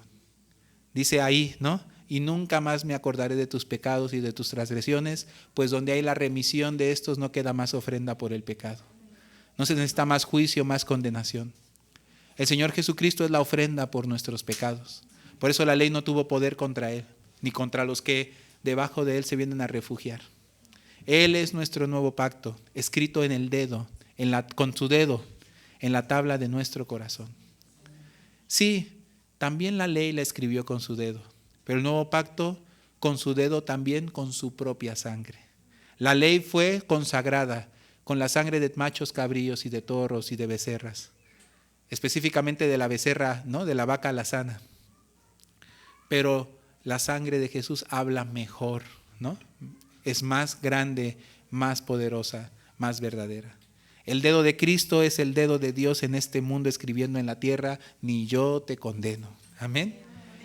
Dice ahí, ¿no? Y nunca más me acordaré de tus pecados y de tus transgresiones, pues donde hay la remisión de estos no queda más ofrenda por el pecado. No se necesita más juicio, más condenación. El Señor Jesucristo es la ofrenda por nuestros pecados. Por eso la ley no tuvo poder contra Él, ni contra los que debajo de Él se vienen a refugiar. Él es nuestro nuevo pacto, escrito en el dedo, con su dedo, en la tabla de nuestro corazón. Sí, también la ley la escribió con su dedo, pero el nuevo pacto con su dedo también con su propia sangre. La ley fue consagrada con la sangre de machos cabríos y de toros y de becerras, específicamente de la becerra, ¿no? De la vaca alazana. Pero la sangre de Jesús habla mejor, ¿no? Es más grande, más poderosa, más verdadera. El dedo de Cristo es el dedo de Dios en este mundo escribiendo en la tierra, ni yo te condeno. Amén.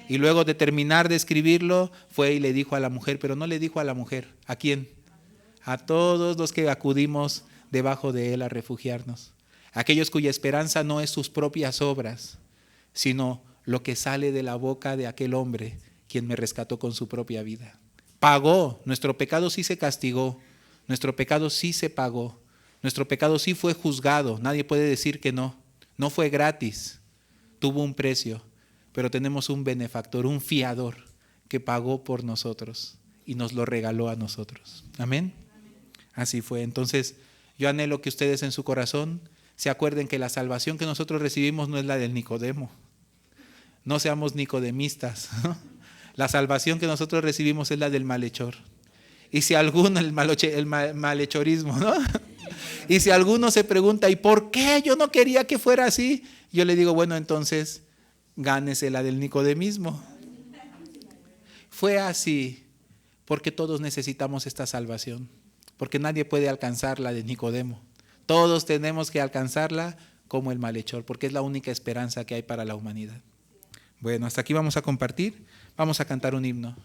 Y luego de terminar de escribirlo, fue y le dijo a la mujer, pero no le dijo a la mujer, ¿a quién? A todos los que acudimos debajo de él a refugiarnos. Aquellos cuya esperanza no es sus propias obras, sino lo que sale de la boca de aquel hombre, quien me rescató con su propia vida. Pagó, nuestro pecado sí se castigó, nuestro pecado sí se pagó, nuestro pecado sí fue juzgado, nadie puede decir que no, no fue gratis, tuvo un precio, pero tenemos un benefactor, un fiador que pagó por nosotros y nos lo regaló a nosotros. Amén. Así fue. Entonces, yo anhelo que ustedes en su corazón se acuerden que la salvación que nosotros recibimos no es la del Nicodemo. No seamos nicodemistas, ¿no? La salvación que nosotros recibimos es la del malhechor. Y si alguno, el malhechorismo, ¿no? Y si alguno se pregunta, ¿y por qué yo no quería que fuera así? Yo le digo, bueno, entonces, gánese la del nicodemismo. Fue así porque todos necesitamos esta salvación. Porque nadie puede alcanzar la de Nicodemo. Todos tenemos que alcanzarla como el malhechor, porque es la única esperanza que hay para la humanidad. Bueno, hasta aquí vamos a compartir. Vamos a cantar un himno.